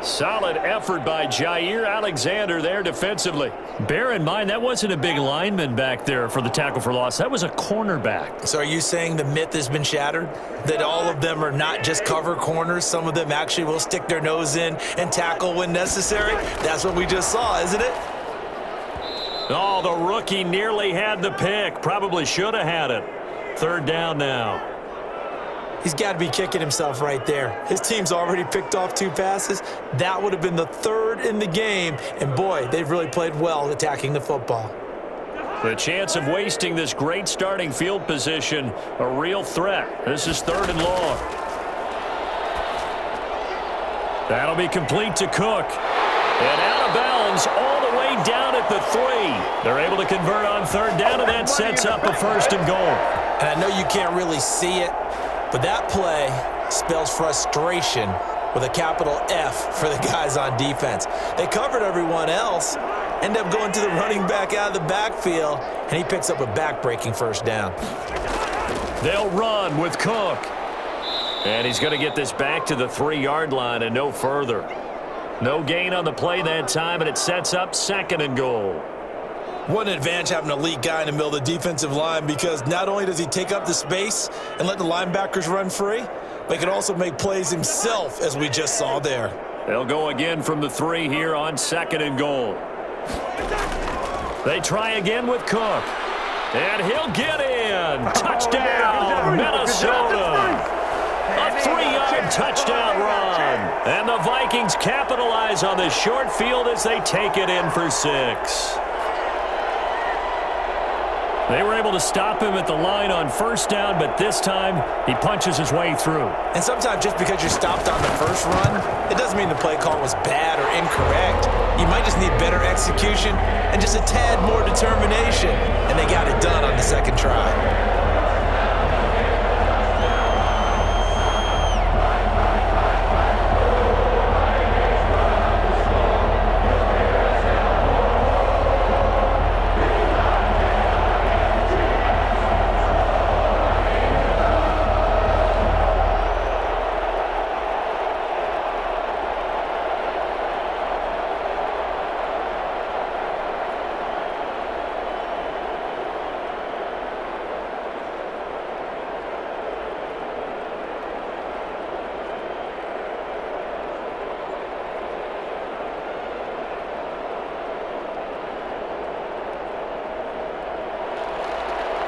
Solid effort by Jair Alexander there defensively. Bear in mind, that wasn't a big lineman back there for the tackle for loss. That was a cornerback. So are you saying the myth has been shattered? That all of them are not just cover corners? Some of them actually will stick their nose in and tackle when necessary? That's what we just saw, isn't it? Oh, the rookie nearly had the pick. Probably should have had it. 3rd down now. He's got to be kicking himself right there. His team's already picked off 2 passes. That would have been the 3rd in the game. And, boy, they've really played well attacking the football. The chance of wasting this great starting field position, a real threat. This is 3rd and long. That'll be complete to Cook. And out of bounds all the way down at the 3. They're able to convert on 3rd down, and that sets up a 1st and goal. And I know you can't really see it, but that play spells frustration with a capital F for the guys on defense. They covered everyone else, end up going to the running back out of the backfield, and he picks up a back-breaking 1st down. They'll run with Cook. And he's going to get this back to the 3-yard line and no further. No gain on the play that time, and it sets up 2nd and goal. What an advantage having an elite guy in the middle of the defensive line, because not only does he take up the space and let the linebackers run free, but he can also make plays himself, as we just saw there. They'll go again from the 3 here on 2nd and goal. They try again with Cook. And he'll get in. Touchdown, Minnesota. A 3-yard touchdown run. And the Vikings capitalize on this short field as they take it in for 6. They were able to stop him at the line on 1st down, but this time he punches his way through. And sometimes just because you're stopped on the first run, it doesn't mean the play call was bad or incorrect. You might just need better execution and just a tad more determination, and they got it done on the 2nd try.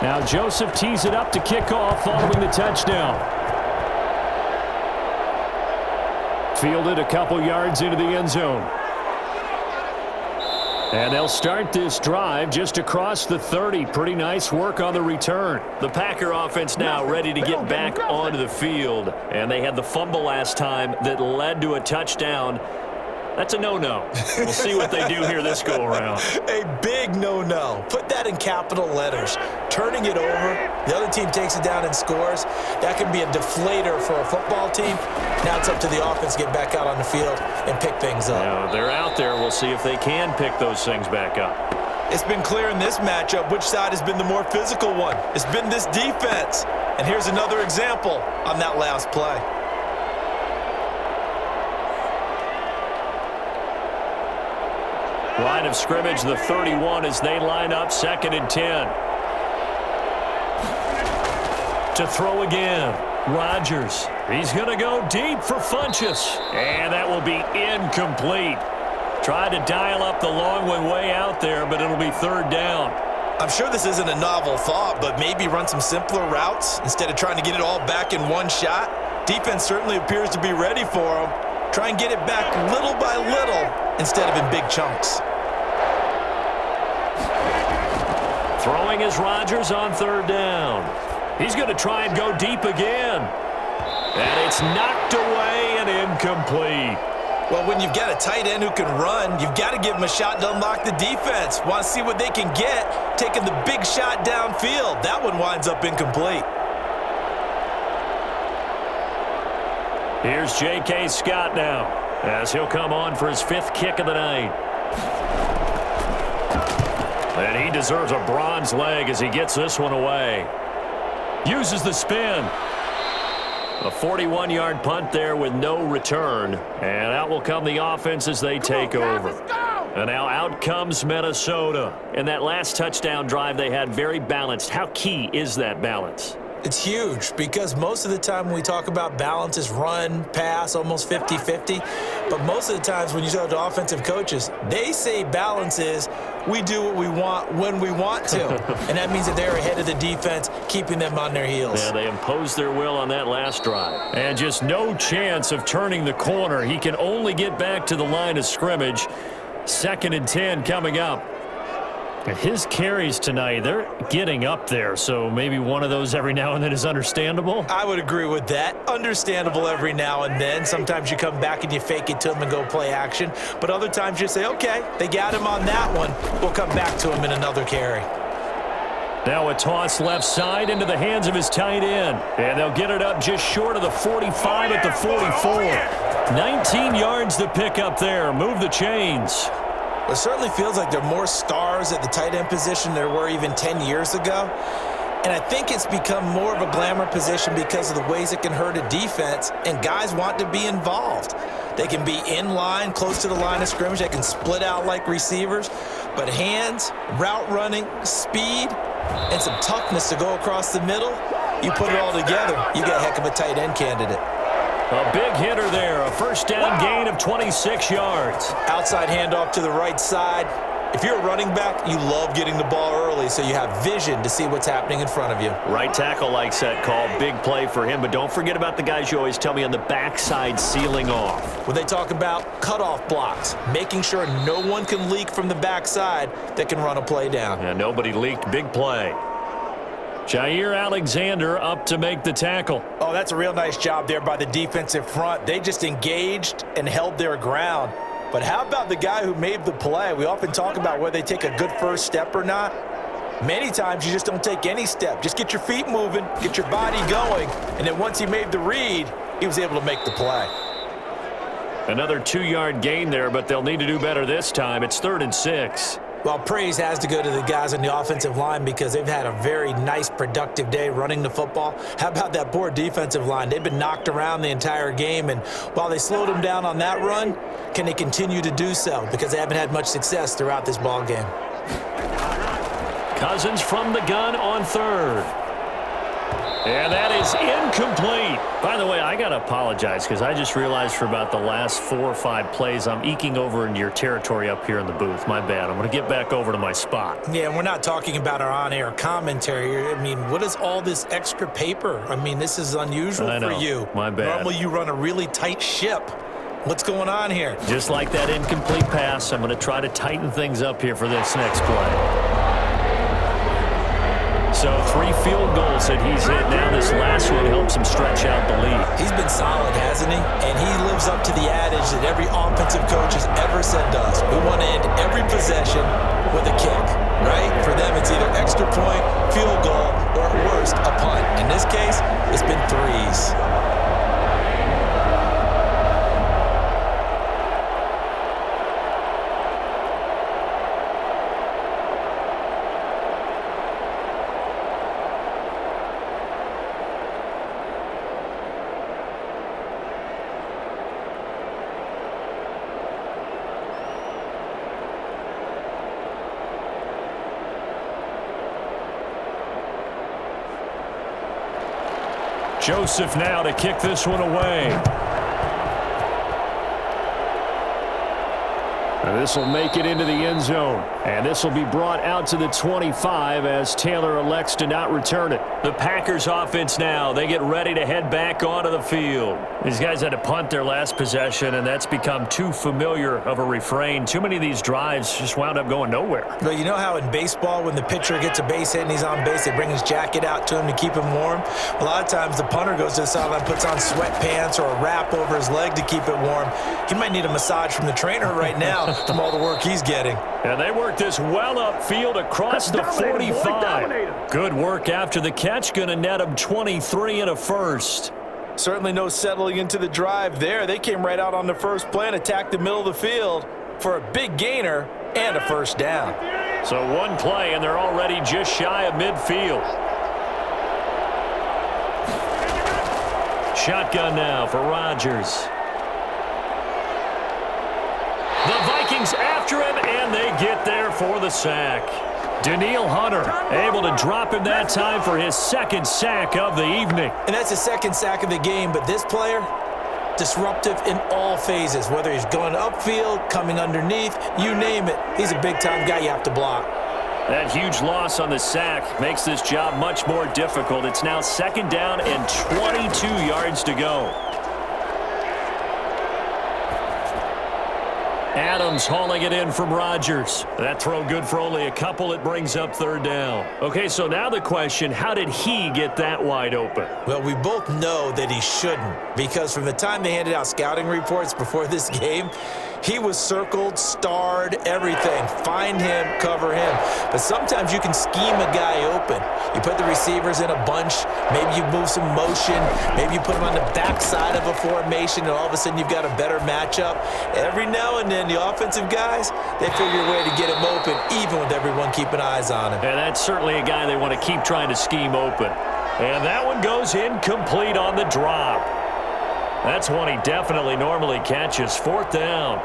Now Joseph tees it up to kick off following the touchdown. Fielded a couple yards into the end zone. And they'll start this drive just across the 30. Pretty nice work on the return. The Packer offense now ready to get back onto the field. And they had the fumble last time that led to a touchdown. That's a no-no. We'll see what they do here this go-around. A big no-no. Put that in capital letters. Turning it over, the other team takes it down and scores. That can be a deflator for a football team. Now it's up to the offense to get back out on the field and pick things up. Now, they're out there. We'll see if they can pick those things back up. It's been clear in this matchup which side has been the more physical one. It's been this defense. And here's another example on that last play. Line of scrimmage, the 31, as they line up 2nd and 10. To throw again, Rodgers. He's going to go deep for Funchess. And that will be incomplete. Tried to dial up the long one way out there, but it'll be 3rd down. I'm sure this isn't a novel thought, but maybe run some simpler routes instead of trying to get it all back in one shot. Defense certainly appears to be ready for him. Try and get it back little by little instead of in big chunks. Throwing is Rodgers on 3rd down. He's going to try and go deep again. And it's knocked away and incomplete. Well, when you've got a tight end who can run, you've got to give him a shot to unlock the defense. Want to see what they can get, taking the big shot downfield. That one winds up incomplete. Here's J.K. Scott now, as he'll come on for his 5th kick of the night. And he deserves a bronze leg as he gets this one away. Uses the spin. A 41-yard punt there with no return. And out will come the offense as they take over. And now out comes Minnesota. In that last touchdown drive they had very balanced. How key is that balance? It's huge because most of the time when we talk about balance is run, pass, almost 50-50. But most of the times when you talk to offensive coaches, they say balance is we do what we want when we want to. And that means that they're ahead of the defense, keeping them on their heels. Yeah, they imposed their will on that last drive. And just no chance of turning the corner. He can only get back to the line of scrimmage. 2nd and 10 coming up. His carries tonight, they're getting up there, so maybe one of those every now and then is understandable. I would agree with that. Understandable every now and then. Sometimes you come back and you fake it to him and go play action. But other times you say, okay, they got him on that one. We'll come back to him in another carry. Now a toss left side into the hands of his tight end. And they'll get it up just short of the 45 at the 44. 19 yards to pick up there. Move the chains. It certainly feels like there are more stars at the tight end position than there were even 10 years ago. And I think it's become more of a glamour position because of the ways it can hurt a defense, and guys want to be involved. They can be in line, close to the line of scrimmage. They can split out like receivers. But hands, route running, speed, and some toughness to go across the middle, you put it all together, you got a heck of a tight end candidate. A big hitter there, a first down gain of 26 yards. Outside handoff to the right side. If you're a running back, you love getting the ball early so you have vision to see what's happening in front of you. Right tackle likes that call. Big play for him, but don't forget about the guys you always tell me on the backside sealing off. When they talk about cutoff blocks, making sure no one can leak from the backside that can run a play down. Yeah, nobody leaked. Big play. Jair Alexander up to make the tackle. Oh, that's a real nice job there by the defensive front. They just engaged and held their ground. But how about the guy who made the play? We often talk about whether they take a good first step or not. Many times you just don't take any step. Just get your feet moving, get your body going, and then once he made the read, he was able to make the play. Another 2-yard gain there, but they'll need to do better this time. It's 3rd and 6. Well, praise has to go to the guys on the offensive line because they've had a very nice, productive day running the football. How about that poor defensive line? They've been knocked around the entire game, and while they slowed them down on that run, can they continue to do so? Because they haven't had much success throughout this ball game. Cousins from the gun on 3rd. And that is incomplete. By the way, I got to apologize because I just realized for about the last 4 or 5 plays, I'm eking over into your territory up here in the booth. My bad. I'm going to get back over to my spot. Yeah, we're not talking about our on-air commentary. I mean, what is all this extra paper? I mean, this is unusual for you. My bad. Normally you run a really tight ship. What's going on here? Just like that incomplete pass, I'm going to try to tighten things up here for this next play. So 3 field goals that he's hit. Now this last one helps him stretch out the lead. He's been solid, hasn't he? And he lives up to the adage that every offensive coach has ever said to us. We want to end every possession with a kick, right? For them, it's either extra point, field goal, or at worst, a punt. In this case, it's been 3s. Joseph now to kick this one away. And this will make it into the end zone. And this will be brought out to the 25 as Taylor elects to not return it. The Packers offense now, they get ready to head back onto the field. These guys had to punt their last possession, and that's become too familiar of a refrain. Too many of these drives just wound up going nowhere. But you know how in baseball, when the pitcher gets a base hit and he's on base, they bring his jacket out to him to keep him warm? A lot of times the punter goes to the sideline, puts on sweatpants or a wrap over his leg to keep it warm. He might need a massage from the trainer right now from all the work he's getting. And they work this well upfield across the 45. Good work after the catch. Going to net him 23 and a first. Certainly no settling into the drive there. They came right out on the first play and attacked the middle of the field for a big gainer and a first down. So one play, and they're already just shy of midfield. Shotgun now for Rodgers. The Vikings after him, and they get there for the sack. Danielle Hunter able to drop him that time for his 2nd sack of the evening. And that's his 2nd sack of the game, but this player, disruptive in all phases, whether he's going upfield, coming underneath, you name it. He's a big-time guy you have to block. That huge loss on the sack makes this job much more difficult. It's now 2nd down and 22 yards to go. Adams hauling it in from Rodgers. That throw good for only a couple. It brings up third down. Okay, so now the question, how did he get that wide open? Well, we both know that he shouldn't, because from the time they handed out scouting reports before this game, he was circled, starred, everything. Find him, cover him. But sometimes you can scheme a guy open. You put the receivers in a bunch. Maybe you move some motion. Maybe you put them on the backside of a formation, and all of a sudden you've got a better matchup. Every now and then, the offensive guys, they figure a way to get him open, even with everyone keeping eyes on him. And that's certainly a guy they want to keep trying to scheme open. And that one goes incomplete on the drop. That's one he definitely normally catches. Fourth down.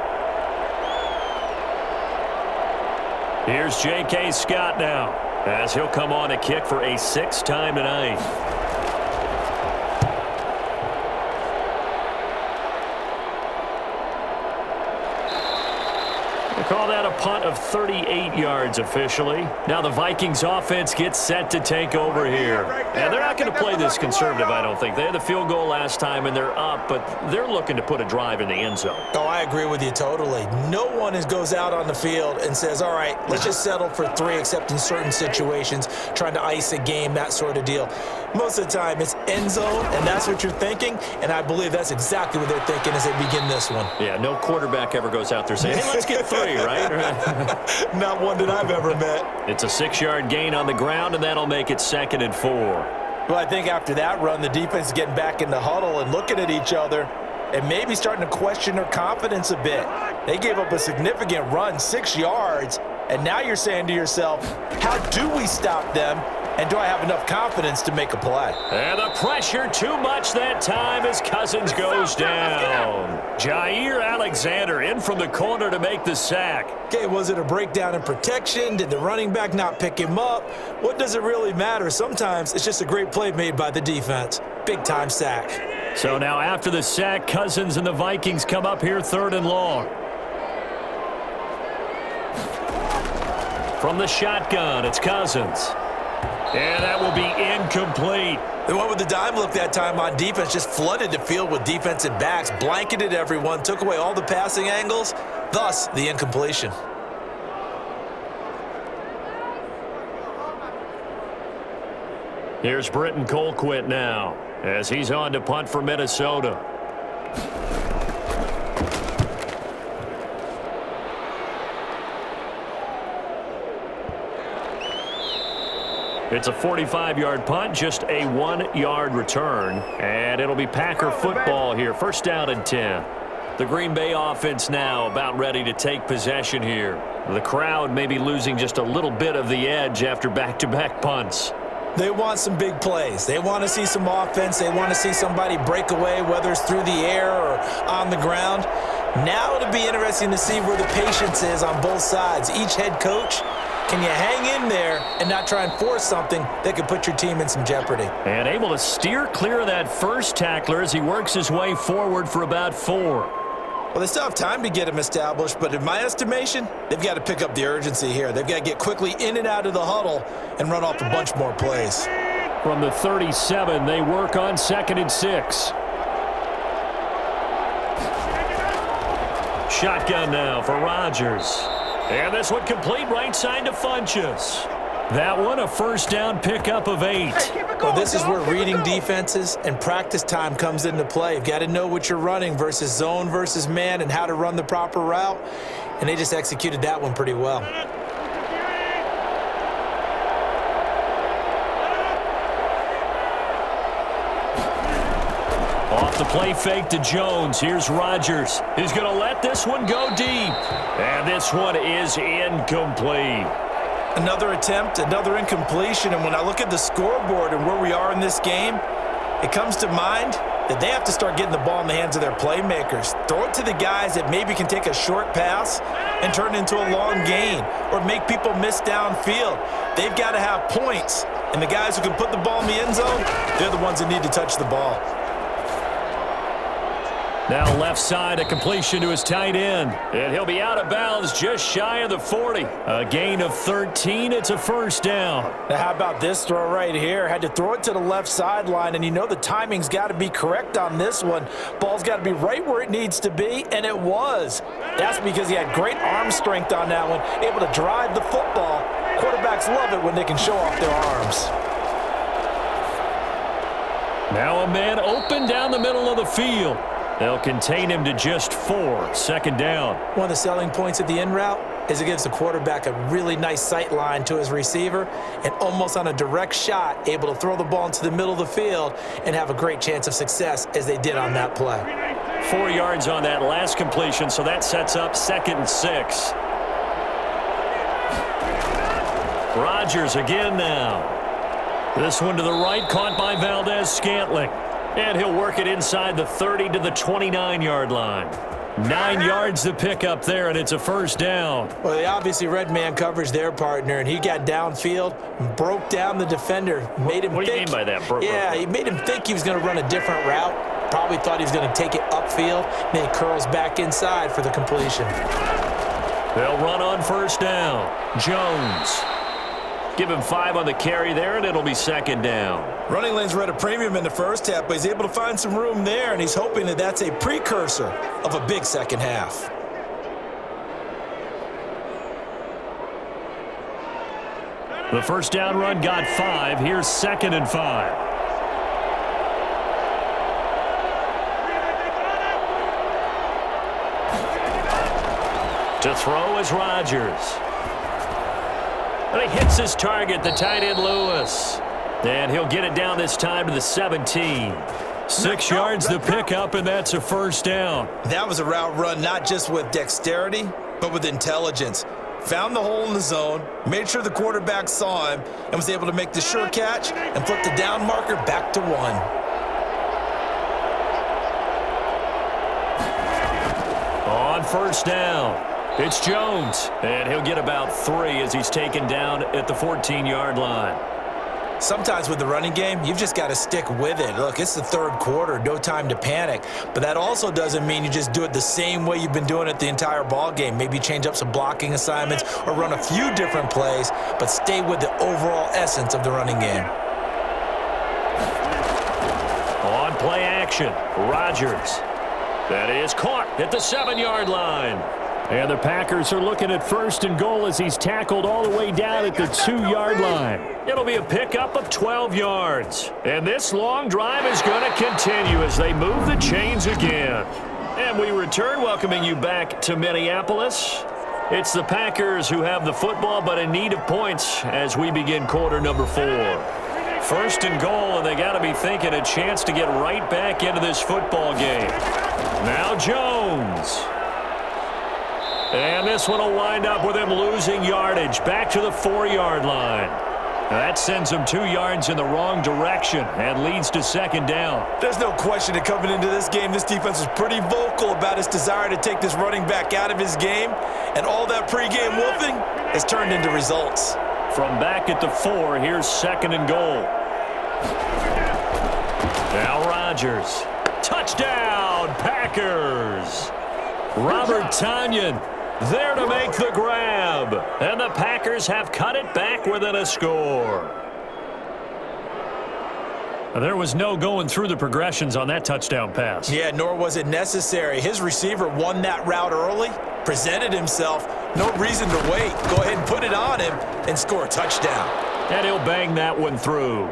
Here's J.K. Scott now, as he'll come on to kick for a sixth time tonight. Call that a punt of 38 yards officially. Now the Vikings offense gets set to take over here. And they're not going to play this conservative, I don't think. They had the field goal last time, and they're up, but they're looking to put a drive in the end zone. Oh, I agree with you totally. No one goes out on the field and says, all right, let's just settle for 3, except in certain situations, trying to ice a game, that sort of deal. Most of the time, it's end zone, and that's what you're thinking, and I believe that's exactly what they're thinking as they begin this one. Yeah, no quarterback ever goes out there saying, hey, let's get 3, right? Not one that I've ever met. It's a 6-yard gain on the ground, and that'll make it 2nd and 4. Well, I think after that run, the defense is getting back in the huddle and looking at each other and maybe starting to question their confidence a bit. They gave up a significant run, 6 yards, and now you're saying to yourself, how do we stop them? And do I have enough confidence to make a play? And the pressure too much that time as Cousins goes down. Jair Alexander in from the corner to make the sack. Okay, was it a breakdown in protection? Did the running back not pick him up? What does it really matter? Sometimes it's just a great play made by the defense. Big-time sack. So now after the sack, Cousins and the Vikings come up here 3rd and long. From the shotgun, it's Cousins. And that will be incomplete. They went with the dime look that time on defense, just flooded the field with defensive backs, blanketed everyone, took away all the passing angles, thus the incompletion. Here's Britton Colquitt now, as he's on to punt for Minnesota. It's a 45-yard punt, just a 1-yard return. And it'll be Packer football here. 1st down and 10. The Green Bay offense now about ready to take possession here. The crowd may be losing just a little bit of the edge after back-to-back punts. They want some big plays. They want to see some offense. They want to see somebody break away, whether it's through the air or on the ground. Now it'll be interesting to see where the patience is on both sides. Each head coach, can you hang in there and not try and force something that could put your team in some jeopardy? And able to steer clear of that first tackler as he works his way forward for about 4. Well, they still have time to get him established, but in my estimation, they've got to pick up the urgency here. They've got to get quickly in and out of the huddle and run off a bunch more plays. From the 37, they work on 2nd and 6. Shotgun now for Rodgers. And this one complete right side to Funchess. That one a 1st down pickup of 8. Well, this is where reading defenses and practice time comes into play. You've got to know what you're running versus zone versus man and how to run the proper route. And they just executed that one pretty well. Off the play fake to Jones. Here's Rodgers. He's going to let this one go deep. And this one is incomplete. Another attempt, another incompletion. And when I look at the scoreboard and where we are in this game, it comes to mind that they have to start getting the ball in the hands of their playmakers. Throw it to the guys that maybe can take a short pass and turn it into a long gain or make people miss downfield. They've got to have points. And the guys who can put the ball in the end zone, they're the ones that need to touch the ball. Now left side, a completion to his tight end. And he'll be out of bounds just shy of the 40. A gain of 13. It's a first down. Now how about this throw right here? Had to throw it to the left sideline, and you know the timing's got to be correct on this one. Ball's got to be right where it needs to be, and it was. That's because he had great arm strength on that one, able to drive the football. Quarterbacks love it when they can show off their arms. Now a man open down the middle of the field. They'll contain him to just 4. Second down. One of the selling points of the in route is it gives the quarterback a really nice sight line to his receiver and almost on a direct shot able to throw the ball into the middle of the field and have a great chance of success as they did on that play. 4 yards on that last completion, so that sets up 2nd and 6. Rodgers again now. This one to the right, caught by Valdez-Scantling. And he'll work it inside the 30 to the 29-yard line. 9 yards to pick up there, and it's a first down. Well, they obviously red man coverage their partner, and he got downfield, broke down the defender, made him think. What do you mean by that? He made him think he was going to run a different route. Probably thought he was going to take it upfield. Then he curls back inside for the completion. They'll run on first down. Jones. Give him 5 on the carry there, and it'll be second down. Running lanes were at a premium in the first half, but he's able to find some room there, and he's hoping that that's a precursor of a big second half. The first down run got 5. Here's 2nd and 5. To throw is Rodgers. And he hits his target, the tight end Lewis. And he'll get it down this time to the 17. 6 yards to pick up, and that's a first down. That was a route run not just with dexterity, but with intelligence. Found the hole in the zone, made sure the quarterback saw him, and was able to make the sure catch and flip the down marker back to 1. On first down, it's Jones, and he'll get about 3 as he's taken down at the 14-yard line. Sometimes with the running game, you've just got to stick with it. Look, it's the third quarter, no time to panic. But that also doesn't mean you just do it the same way you've been doing it the entire ball game. Maybe change up some blocking assignments or run a few different plays, but stay with the overall essence of the running game. On play action, Rodgers. That is caught at the 7-yard line. And the Packers are looking at 1st and goal as he's tackled all the way down at the 2-yard line. It'll be a pickup of 12 yards. And this long drive is going to continue as they move the chains again. And we return, welcoming you back to Minneapolis. It's the Packers who have the football, but in need of points as we begin quarter number 4. 1st and goal, and they got to be thinking a chance to get right back into this football game. Now Jones. And this one will wind up with him losing yardage back to the 4-yard line. That sends him 2 yards in the wrong direction and leads to second down. There's no question that coming into this game, this defense was pretty vocal about its desire to take this running back out of his game. And all that pregame wolfing has turned into results. From back at the 4, here's 2nd and goal. Now Rodgers. Touchdown, Packers! Robert Tonyan there to make the grab. And the Packers have cut it back within a score. There was no going through the progressions on that touchdown pass. Yeah, nor was it necessary. His receiver won that route early, presented himself. No reason to wait. Go ahead and put it on him and score a touchdown. And he'll bang that one through.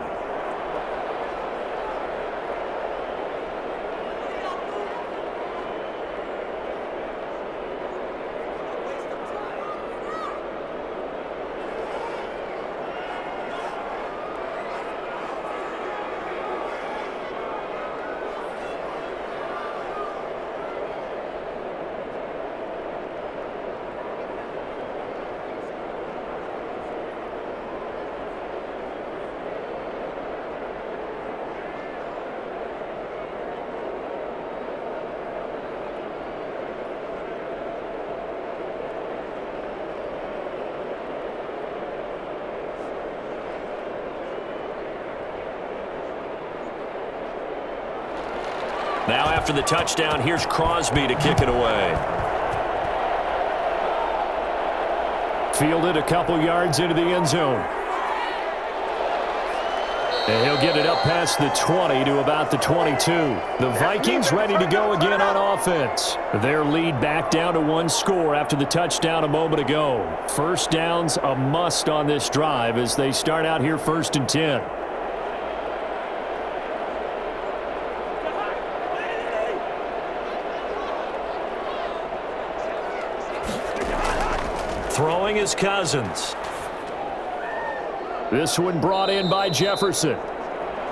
after the touchdown. Here's Crosby to kick it away. Fielded a couple yards into the end zone. And he'll get it up past the 20 to about the 22. The Vikings ready to go again on offense. Their lead back down to one score after the touchdown a moment ago. First down's a must on this drive as they start out here 1st and 10. Throwing is Cousins. This one brought in by Jefferson.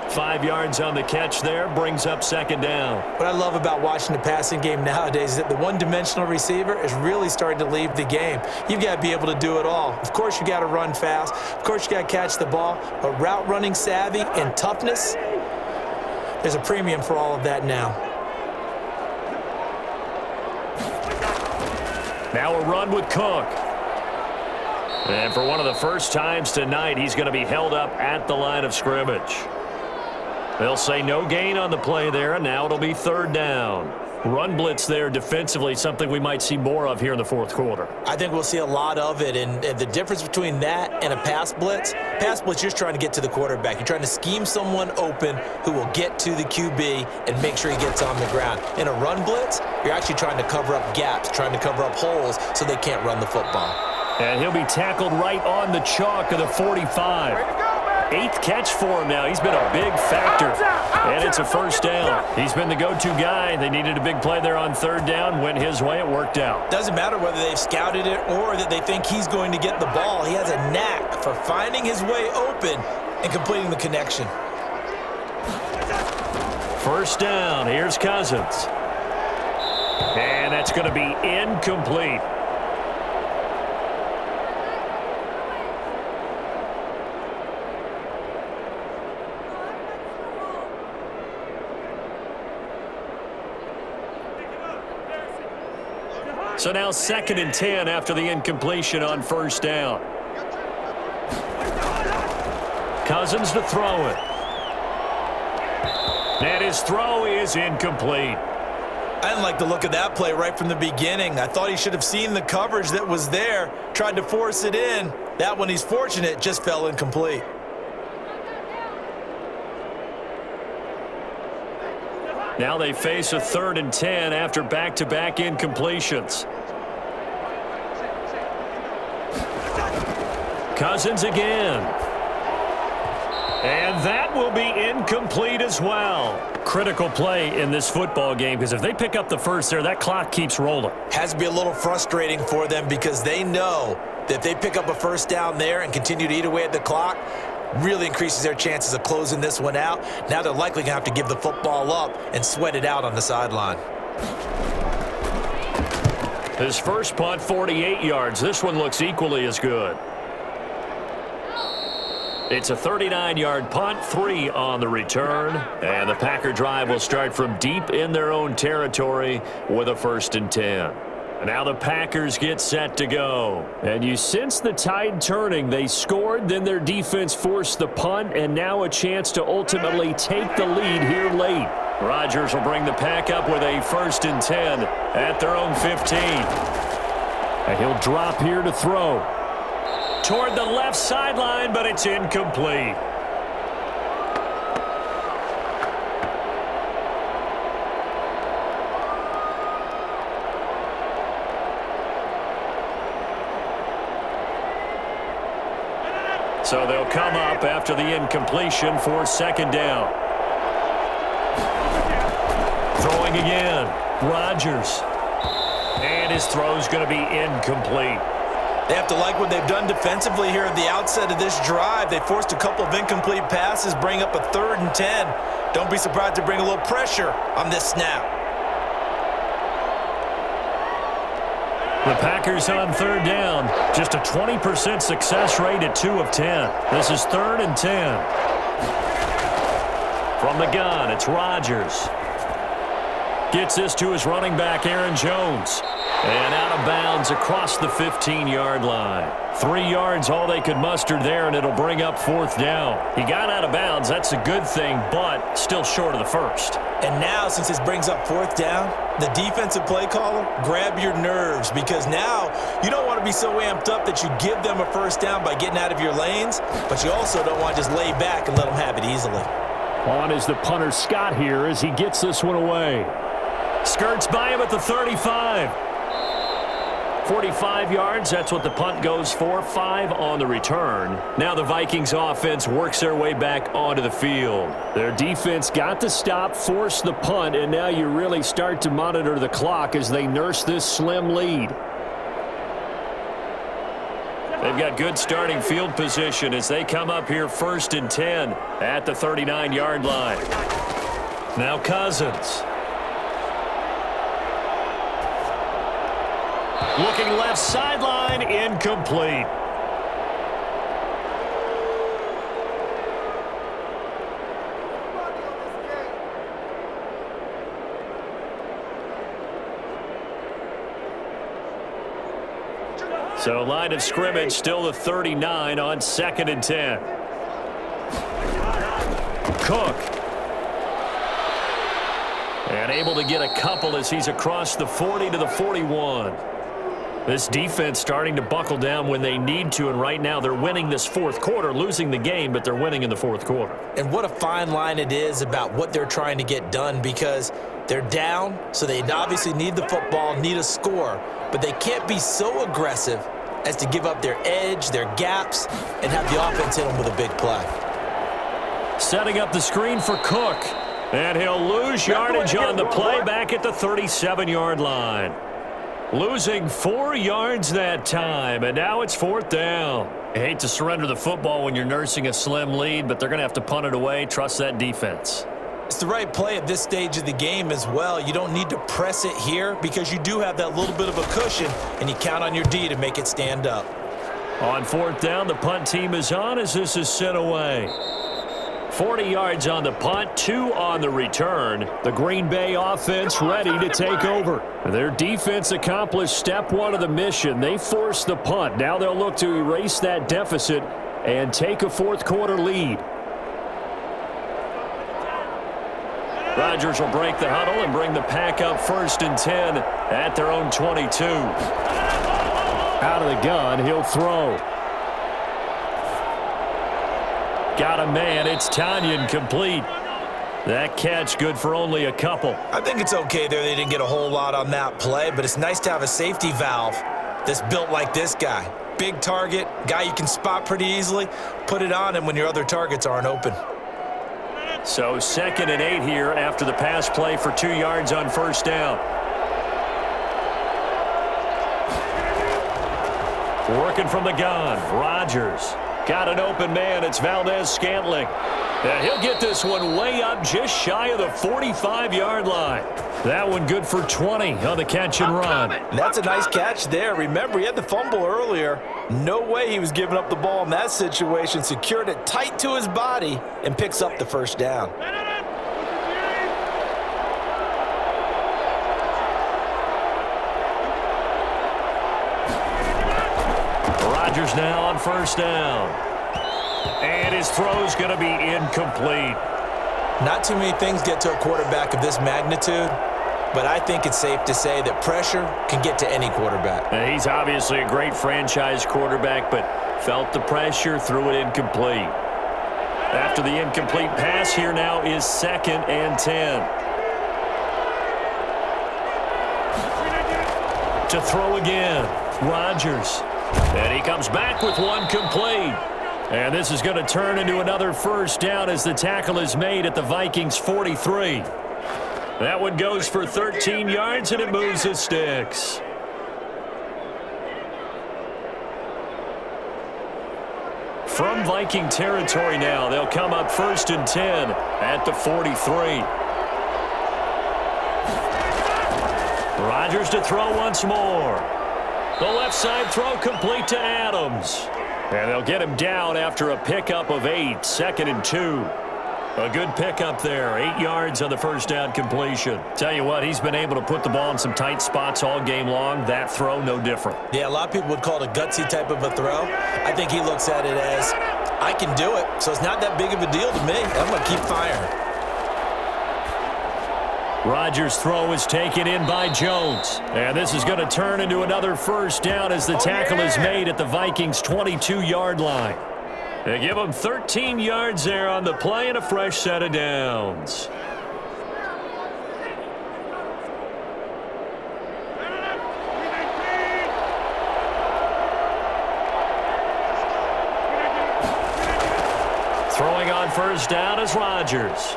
5 yards on the catch there, brings up 2nd down. What I love about watching the passing game nowadays is that the one-dimensional receiver is really starting to leave the game. You've got to be able to do it all. Of course, you got to run fast. Of course, you got to catch the ball. But route running savvy and toughness, there's a premium for all of that now. Now a run with Cook. And for one of the first times tonight, he's going to be held up at the line of scrimmage. They'll say no gain on the play there, and now it'll be 3rd down. Run blitz there defensively, something we might see more of here in the 4th quarter. I think we'll see a lot of it, and the difference between that and a pass blitz, you're just trying to get to the quarterback. You're trying to scheme someone open who will get to the QB and make sure he gets on the ground. In a run blitz, you're actually trying to cover up gaps, trying to cover up holes so they can't run the football. And he'll be tackled right on the chalk of the 45. 8th catch for him now. He's been a big factor. And it's a 1st down. He's been the go-to guy. They needed a big play there on 3rd down. Went his way. It worked out. Doesn't matter whether they've scouted it or that they think he's going to get the ball. He has a knack for finding his way open and completing the connection. 1st down. Here's Cousins. And that's going to be incomplete. So now 2nd and 10 after the incompletion on 1st down. Cousins to throw it. And his throw is incomplete. I didn't like the look of that play right from the beginning. I thought he should have seen the coverage that was there, tried to force it in. That one, he's fortunate, just fell incomplete. Now they face a 3rd and 10 after back-to-back incompletions. Cousins again. And that will be incomplete as well. Critical play in this football game because if they pick up the first there, that clock keeps rolling. Has to be a little frustrating for them because they know that if they pick up a 1st down there and continue to eat away at the clock, really increases their chances of closing this one out. Now they're likely going to have to give the football up and sweat it out on the sideline. His first punt, 48 yards. This one looks equally as good. It's a 39-yard punt, 3 on the return. And the Packer drive will start from deep in their own territory with a 1st and 10. Now the Packers get set to go. And you sense the tide turning. They scored, then their defense forced the punt, and now a chance to ultimately take the lead here late. Rodgers will bring the Pack up with a 1st and 10 at their own 15. And he'll drop here to throw. Toward the left sideline, but it's incomplete. So they'll come up after the incompletion for 2nd down. Throwing again. Rodgers. And his throw's going to be incomplete. They have to like what they've done defensively here at the outset of this drive. They forced a couple of incomplete passes, bring up a 3rd and 10. Don't be surprised to bring a little pressure on this snap. The Packers on 3rd down. Just a 20% success rate at 2 of 10. This is 3rd and 10. From the gun, it's Rodgers. Gets this to his running back, Aaron Jones. And out of bounds across the 15-yard line. 3 yards, all they could muster there, and it'll bring up 4th down. He got out of bounds. That's a good thing, but still short of the first. And now, since this brings up 4th down, the defensive play caller, grab your nerves, because now you don't want to be so amped up that you give them a 1st down by getting out of your lanes, but you also don't want to just lay back and let them have it easily. On is the punter, Scott, here as he gets this one away. Skirts by him at the 35. 45 yards, that's what the punt goes for. 5 on the return. Now the Vikings offense works their way back onto the field. Their defense got the stop, forced the punt, and now you really start to monitor the clock as they nurse this slim lead. They've got good starting field position as they come up here 1st and 10 at the 39-yard line. Now Cousins. Looking left sideline, incomplete. So line of scrimmage still the 39 on 2nd and 10. Cook. And able to get a couple as he's across the 40 to the 41. This defense starting to buckle down when they need to, and right now they're winning this 4th quarter, losing the game, but they're winning in the 4th quarter. And what a fine line it is about what they're trying to get done, because they're down, so they obviously need the football, need a score, but they can't be so aggressive as to give up their edge, their gaps, and have the offense hit them with a big play. Setting up the screen for Cook, and he'll lose yardage on the play back at the 37-yard line. Losing 4 yards that time, and now it's 4th down. You hate to surrender the football when you're nursing a slim lead, but they're going to have to punt it away. Trust that defense. It's the right play at this stage of the game as well. You don't need to press it here because you do have that little bit of a cushion, and you count on your D to make it stand up. On 4th down, the punt team is on as this is sent away. 40 yards on the punt, 2 on the return. The Green Bay offense ready to take over. Their defense accomplished step 1 of the mission. They forced the punt. Now they'll look to erase that deficit and take a 4th quarter lead. Rodgers will break the huddle and bring the pack up 1st and 10 at their own 22. Out of the gun, he'll throw. Got a man. It's Tanyan complete. That catch good for only a couple. I think it's okay there. They didn't get a whole lot on that play, but it's nice to have a safety valve that's built like this guy. Big target, guy you can spot pretty easily. Put it on him when your other targets aren't open. So 2nd and 8 here after the pass play for 2 yards on 1st down. Working from the gun, Rodgers. Got an open man. It's Valdez-Scantling. And he'll get this one way up just shy of the 45-yard line. That one good for 20 on the catch and run. That's a nice catch there. Remember, he had the fumble earlier. No way he was giving up the ball in that situation. Secured it tight to his body and picks up the 1st down. Rodgers now on 1st down. And his throw's going to be incomplete. Not too many things get to a quarterback of this magnitude, but I think it's safe to say that pressure can get to any quarterback. He's obviously a great franchise quarterback, but felt the pressure, threw it incomplete. After the incomplete pass, here now is 2nd and 10. To throw again, Rodgers. And he comes back with one complete. And this is going to turn into another 1st down as the tackle is made at the Vikings 43. That one goes for 13 yards, and it moves the sticks. From Viking territory now, they'll come up 1st and 10 at the 43. Rodgers to throw once more. The left side throw complete to Adams. And they'll get him down after a pickup of 8, 2nd and 2. A good pickup there. 8 yards on the first down completion. Tell you what, he's been able to put the ball in some tight spots all game long. That throw, no different. Yeah, a lot of people would call it a gutsy type of a throw. I think he looks at it as, I can do it, so it's not that big of a deal to me. I'm going to keep firing. Rodgers' throw is taken in by Jones. And this is going to turn into another first down as the tackle is made at the Vikings' 22-yard line. They give him 13 yards there on the play and a fresh set of downs. Throwing on first down is Rodgers.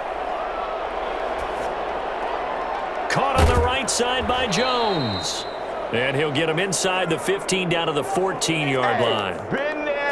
Caught on the right side by Jones. And he'll get him inside the 15 down to the 14-yard line.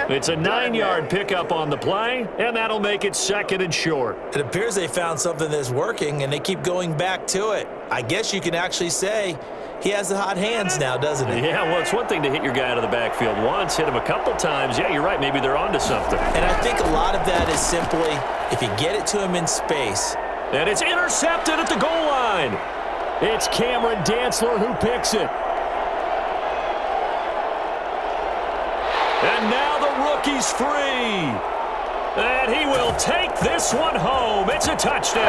It's a 9-yard pickup on the play, and that'll make it second and short. It appears they found something that's working, and they keep going back to it. I guess you can actually say he has the hot hands now, doesn't he? Yeah, well, it's one thing to hit your guy out of the backfield once, hit him a couple times. Yeah, you're right. Maybe they're onto something. And I think a lot of that is simply if you get it to him in space. And it's intercepted at the goal line. It's Cameron Dantzler who picks it. And now the rookie's free. And he will take this one home. It's a touchdown.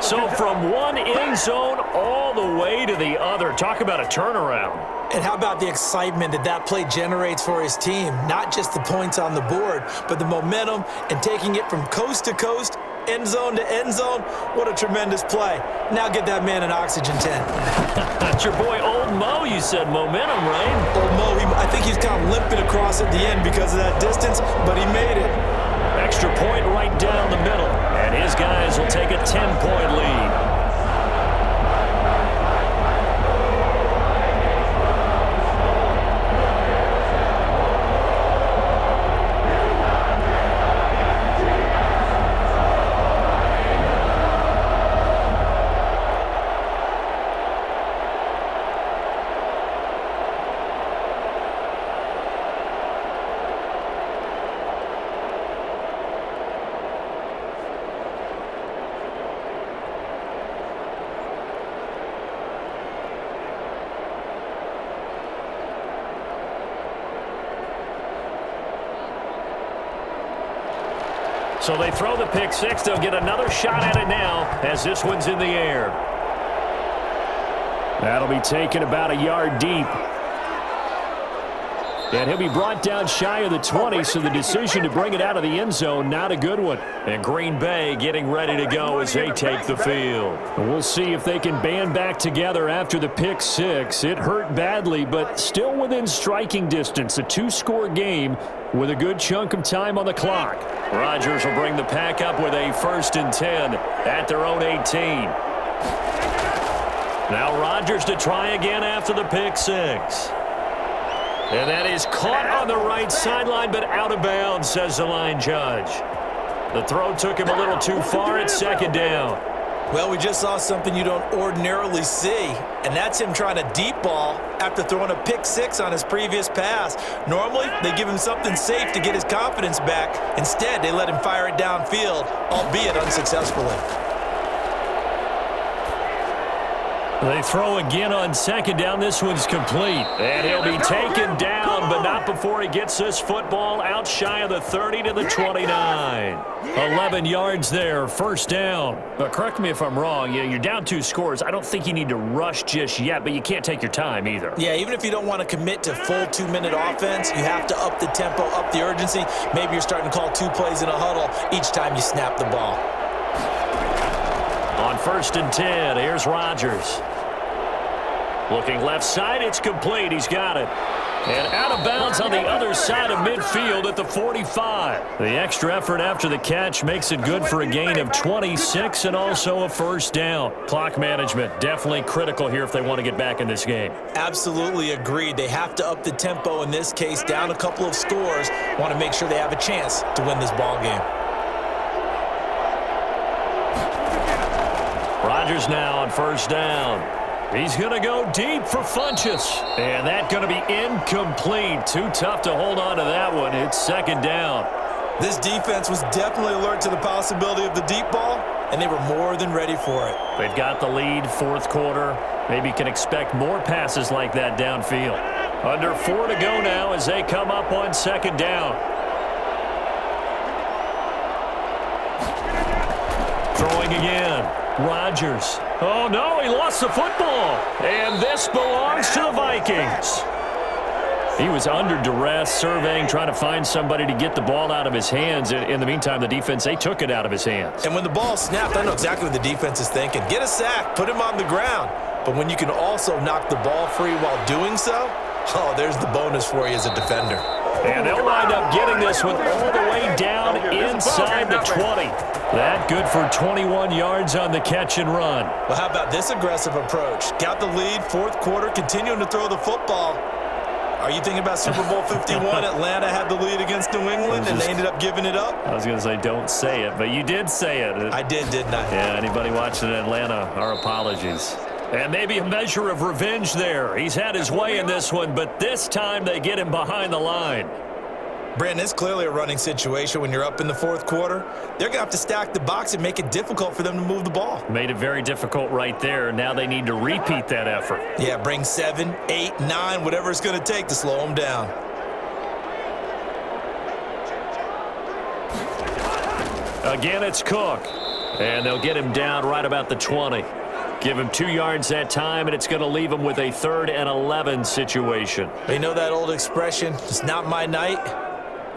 So from one end zone all the way to the other. Talk about a turnaround. And how about the excitement that play generates for his team? Not just the points on the board, but the momentum and taking it from coast to coast, end zone to end zone. What a tremendous play. Now get that man an oxygen tent. That's your boy Old Mo. You said momentum, right? Old Mo, I think he's kind of limping across at the end because of that distance, but he made it. Extra point right down the middle. And his guys will take a 10-point lead. So they throw the pick six. They'll get another shot at it now as this one's in the air. That'll be taken about a yard deep. And he'll be brought down shy of the 20, so the decision to bring it out of the end zone, not a good one. And Green Bay getting ready to go as they take the field. We'll see if they can band back together after the pick six. It hurt badly, but still within striking distance. A two-score game with a good chunk of time on the clock. Rodgers will bring the pack up with a 1st and 10 at their own 18. Now Rodgers to try again after the pick six. And that is caught on the right sideline, but out of bounds, says the line judge. The throw took him a little too far. It's 2nd down. Well, we just saw something you don't ordinarily see, and that's him trying to deep ball after throwing a pick six on his previous pass. Normally, they give him something safe to get his confidence back. Instead, they let him fire it downfield, albeit unsuccessfully. They throw again on 2nd down. This one's complete. And he'll be taken down, but not before he gets this football out shy of the 30 to the 29. 11 yards there, 1st down. But correct me if I'm wrong. You're down 2 scores. I don't think you need to rush just yet, but you can't take your time either. Yeah, even if you don't want to commit to full 2-minute offense, you have to up the tempo, up the urgency. Maybe you're starting to call 2 plays in a huddle each time you snap the ball. On 1st and 10, here's Rodgers. Looking left side, it's complete. He's got it. And out of bounds on the other side of midfield at the 45. The extra effort after the catch makes it good for a gain of 26 and also a 1st down. Clock management definitely critical here if they want to get back in this game. Absolutely agreed. They have to up the tempo in this case, down a couple of scores. Want to make sure they have a chance to win this ball game. Rodgers now on 1st down. He's going to go deep for Funchess. And that's going to be incomplete. Too tough to hold on to that one. It's 2nd down. This defense was definitely alert to the possibility of the deep ball, and they were more than ready for it. They've got the lead, fourth quarter. Maybe can expect more passes like that downfield. Under 4 to go now as they come up on second down. Throwing again. Rodgers. Oh, no, he lost the football. And this belongs to the Vikings. He was under duress, surveying, trying to find somebody to get the ball out of his hands. In the meantime, the defense, they took it out of his hands. And when the ball snapped, I know exactly what the defense is thinking. Get a sack, put him on the ground. But when you can also knock the ball free while doing so, oh, there's the bonus for you as a defender. And they'll wind up getting this one all the way down inside the 20. That good for 21 yards on the catch and run. Well, how about this aggressive approach? Got the lead, fourth quarter, continuing to throw the football. Are you thinking about Super Bowl 51? Atlanta had the lead against New England, and they ended up giving it up? I was going to say don't say it, but you did say it. I did, didn't I? Yeah, anybody watching Atlanta, our apologies. And maybe a measure of revenge there. He's had his way in this one, but this time they get him behind the line. Brandon, it's clearly a running situation when you're up in the fourth quarter. They're going to have to stack the box and make it difficult for them to move the ball. Made it very difficult right there. Now they need to repeat that effort. Yeah, bring 7, 8, 9, whatever it's going to take to slow them down. Again, it's Cook. And they'll get him down right about the 20. Give him 2 yards that time, and it's going to leave him with a 3rd and 11 situation. You know that old expression, it's not my night?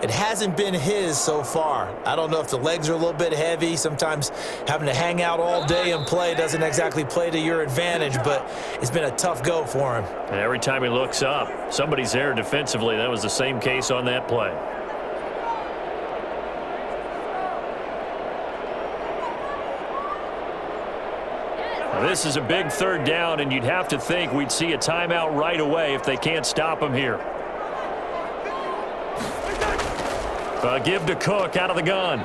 It hasn't been his so far. I don't know if the legs are a little bit heavy. Sometimes having to hang out all day and play doesn't exactly play to your advantage, but it's been a tough go for him. And every time he looks up, somebody's there defensively. That was the same case on that play. Now, this is a big 3rd down, and you'd have to think we'd see a timeout right away if they can't stop him here. Give to Cook out of the gun.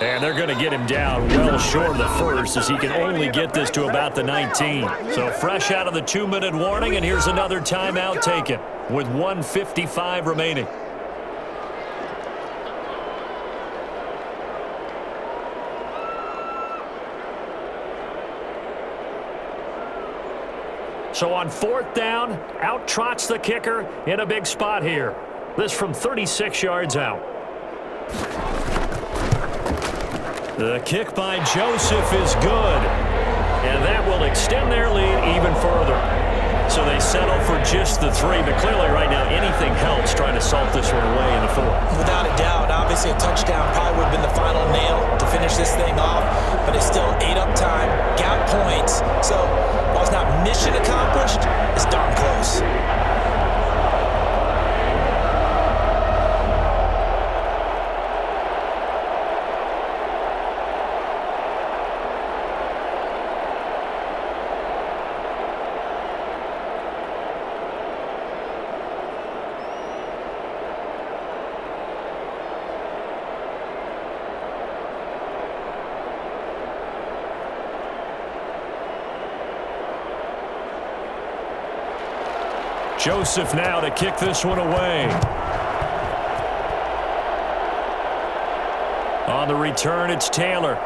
And they're going to get him down well short of the first as he can only get this to about the 19. So fresh out of the 2-minute warning, and here's another timeout taken with 1:55 remaining. So on 4th down, out trots the kicker in a big spot here. This from 36 yards out. The kick by Joseph is good. And that will extend their lead even further. So they settle for just the 3. But clearly right now anything helps trying to salt this one away in the 4th. Without a doubt, obviously a touchdown probably would have been the final nail to finish this thing off. But it's still ate up time, got points. So while it's not mission accomplished, it's darn close. Joseph now to kick this one away. On the return, it's Taylor.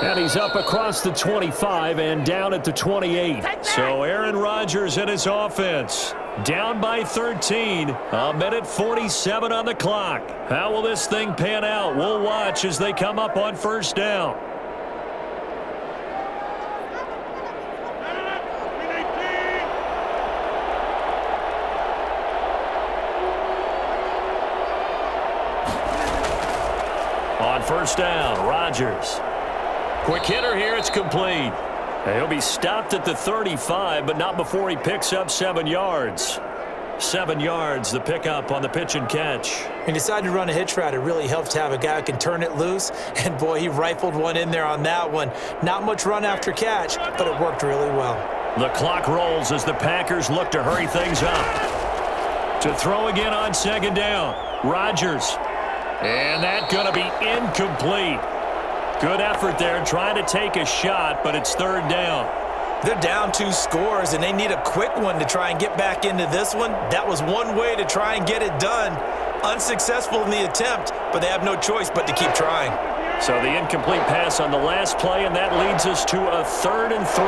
And he's up across the 25 and down at the 28. So Aaron Rodgers and his offense down by 13. 1:47 on the clock. How will this thing pan out? We'll watch as they come up on 1st down. On 1st down, Rodgers. Quick hitter here, it's complete. And he'll be stopped at the 35, but not before he picks up 7 yards. 7 yards, the pickup on the pitch and catch. He decided to run a hitch route. It really helps to have a guy who can turn it loose. And, boy, he rifled one in there on that one. Not much run after catch, but it worked really well. The clock rolls as the Packers look to hurry things up. To throw again on 2nd down, Rodgers. And that's going to be incomplete. Good effort there trying to take a shot, but it's 3rd down. They're down 2 scores, and they need a quick one to try and get back into this one. That was one way to try and get it done. Unsuccessful in the attempt, but they have no choice but to keep trying. So the incomplete pass on the last play, and that leads us to a 3rd and 3.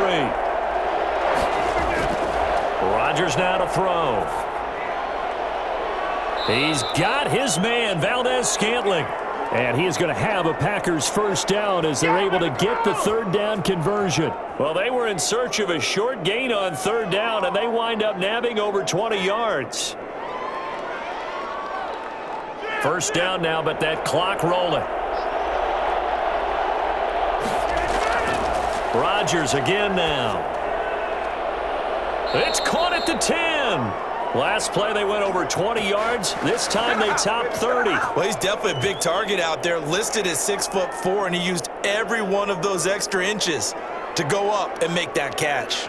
Rodgers now to throw. He's got his man, Valdez-Scantling. And he is going to have a Packers first down as they're able to get the 3rd down conversion. Well, they were in search of a short gain on 3rd down, and they wind up nabbing over 20 yards. First down now, but that clock rolling. Rodgers again now. It's caught at the 10. Last play, they went over 20 yards. This time, they topped 30. Well, he's definitely a big target out there, listed at 6'4", and he used every one of those extra inches to go up and make that catch.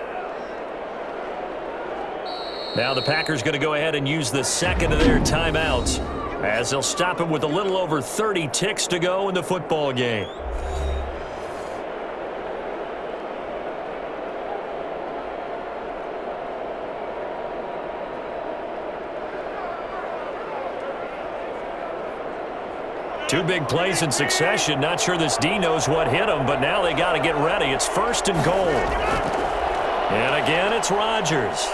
Now the Packers going to go ahead and use the second of their timeouts as they'll stop him with a little over 30 ticks to go in the football game. Two big plays in succession. Not sure this D knows what hit him, but now they got to get ready. It's 1st and goal. And again, it's Rodgers.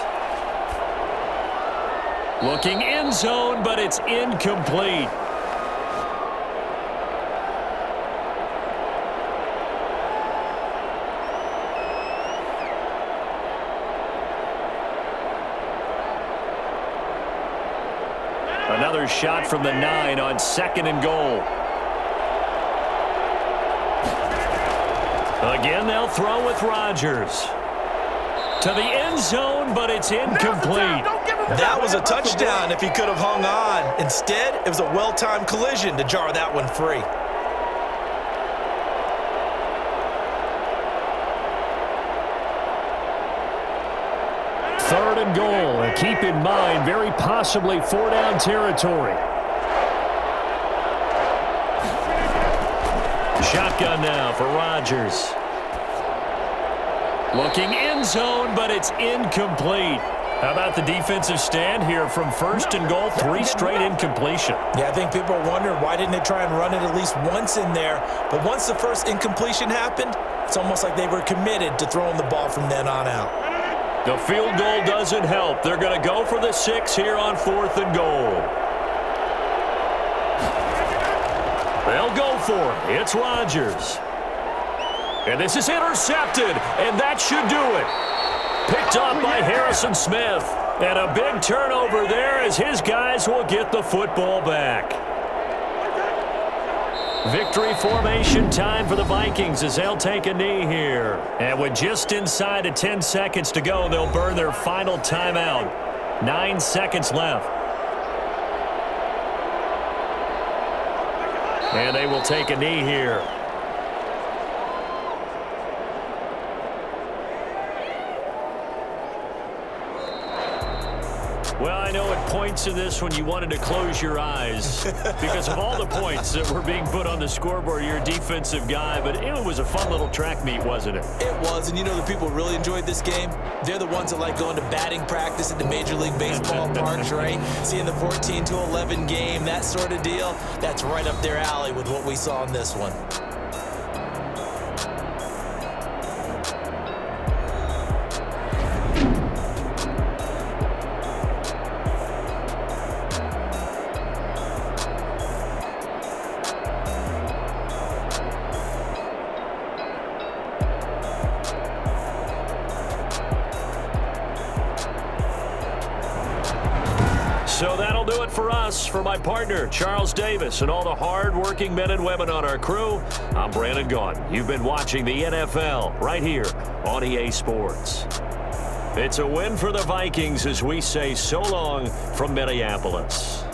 Looking end zone, but it's incomplete. Another shot from the 9 on 2nd and goal. Again, they'll throw with Rodgers. To the end zone, but it's incomplete. That was a touchdown if he could have hung on. Instead, it was a well-timed collision to jar that one free. Third and goal. And keep in mind, very possibly 4-down territory. Shotgun now for Rodgers. Looking end zone, but it's incomplete. How about the defensive stand here from 1st and goal? 3 straight incompletion. Yeah, I think people are wondering why didn't they try and run it at least once in there. But once the first incompletion happened, it's almost like they were committed to throwing the ball from then on out. The field goal doesn't help. They're going to go for the 6 here on 4th and goal. They'll go for it. It's Rodgers. And this is intercepted, and that should do it. Picked off by Harrison Smith. And a big turnover there as his guys will get the football back. Victory formation time for the Vikings as they'll take a knee here. And with just inside of 10 seconds to go, they'll burn their final timeout. 9 seconds left. And they will take a knee here. Well, I know at points in this when you wanted to close your eyes because of all the points that were being put on the scoreboard. You're a defensive guy, but it was a fun little track meet, wasn't it? It was, and you know the people who really enjoyed this game? They're the ones that like going to batting practice at the Major League Baseball parks, right? Seeing the 14-11 game, that sort of deal, that's right up their alley with what we saw in this one. So that'll do it for us. For my partner, Charles Davis, and all the hard-working men and women on our crew, I'm Brandon Gaudin. You've been watching the NFL right here on EA Sports. It's a win for the Vikings as we say so long from Minneapolis.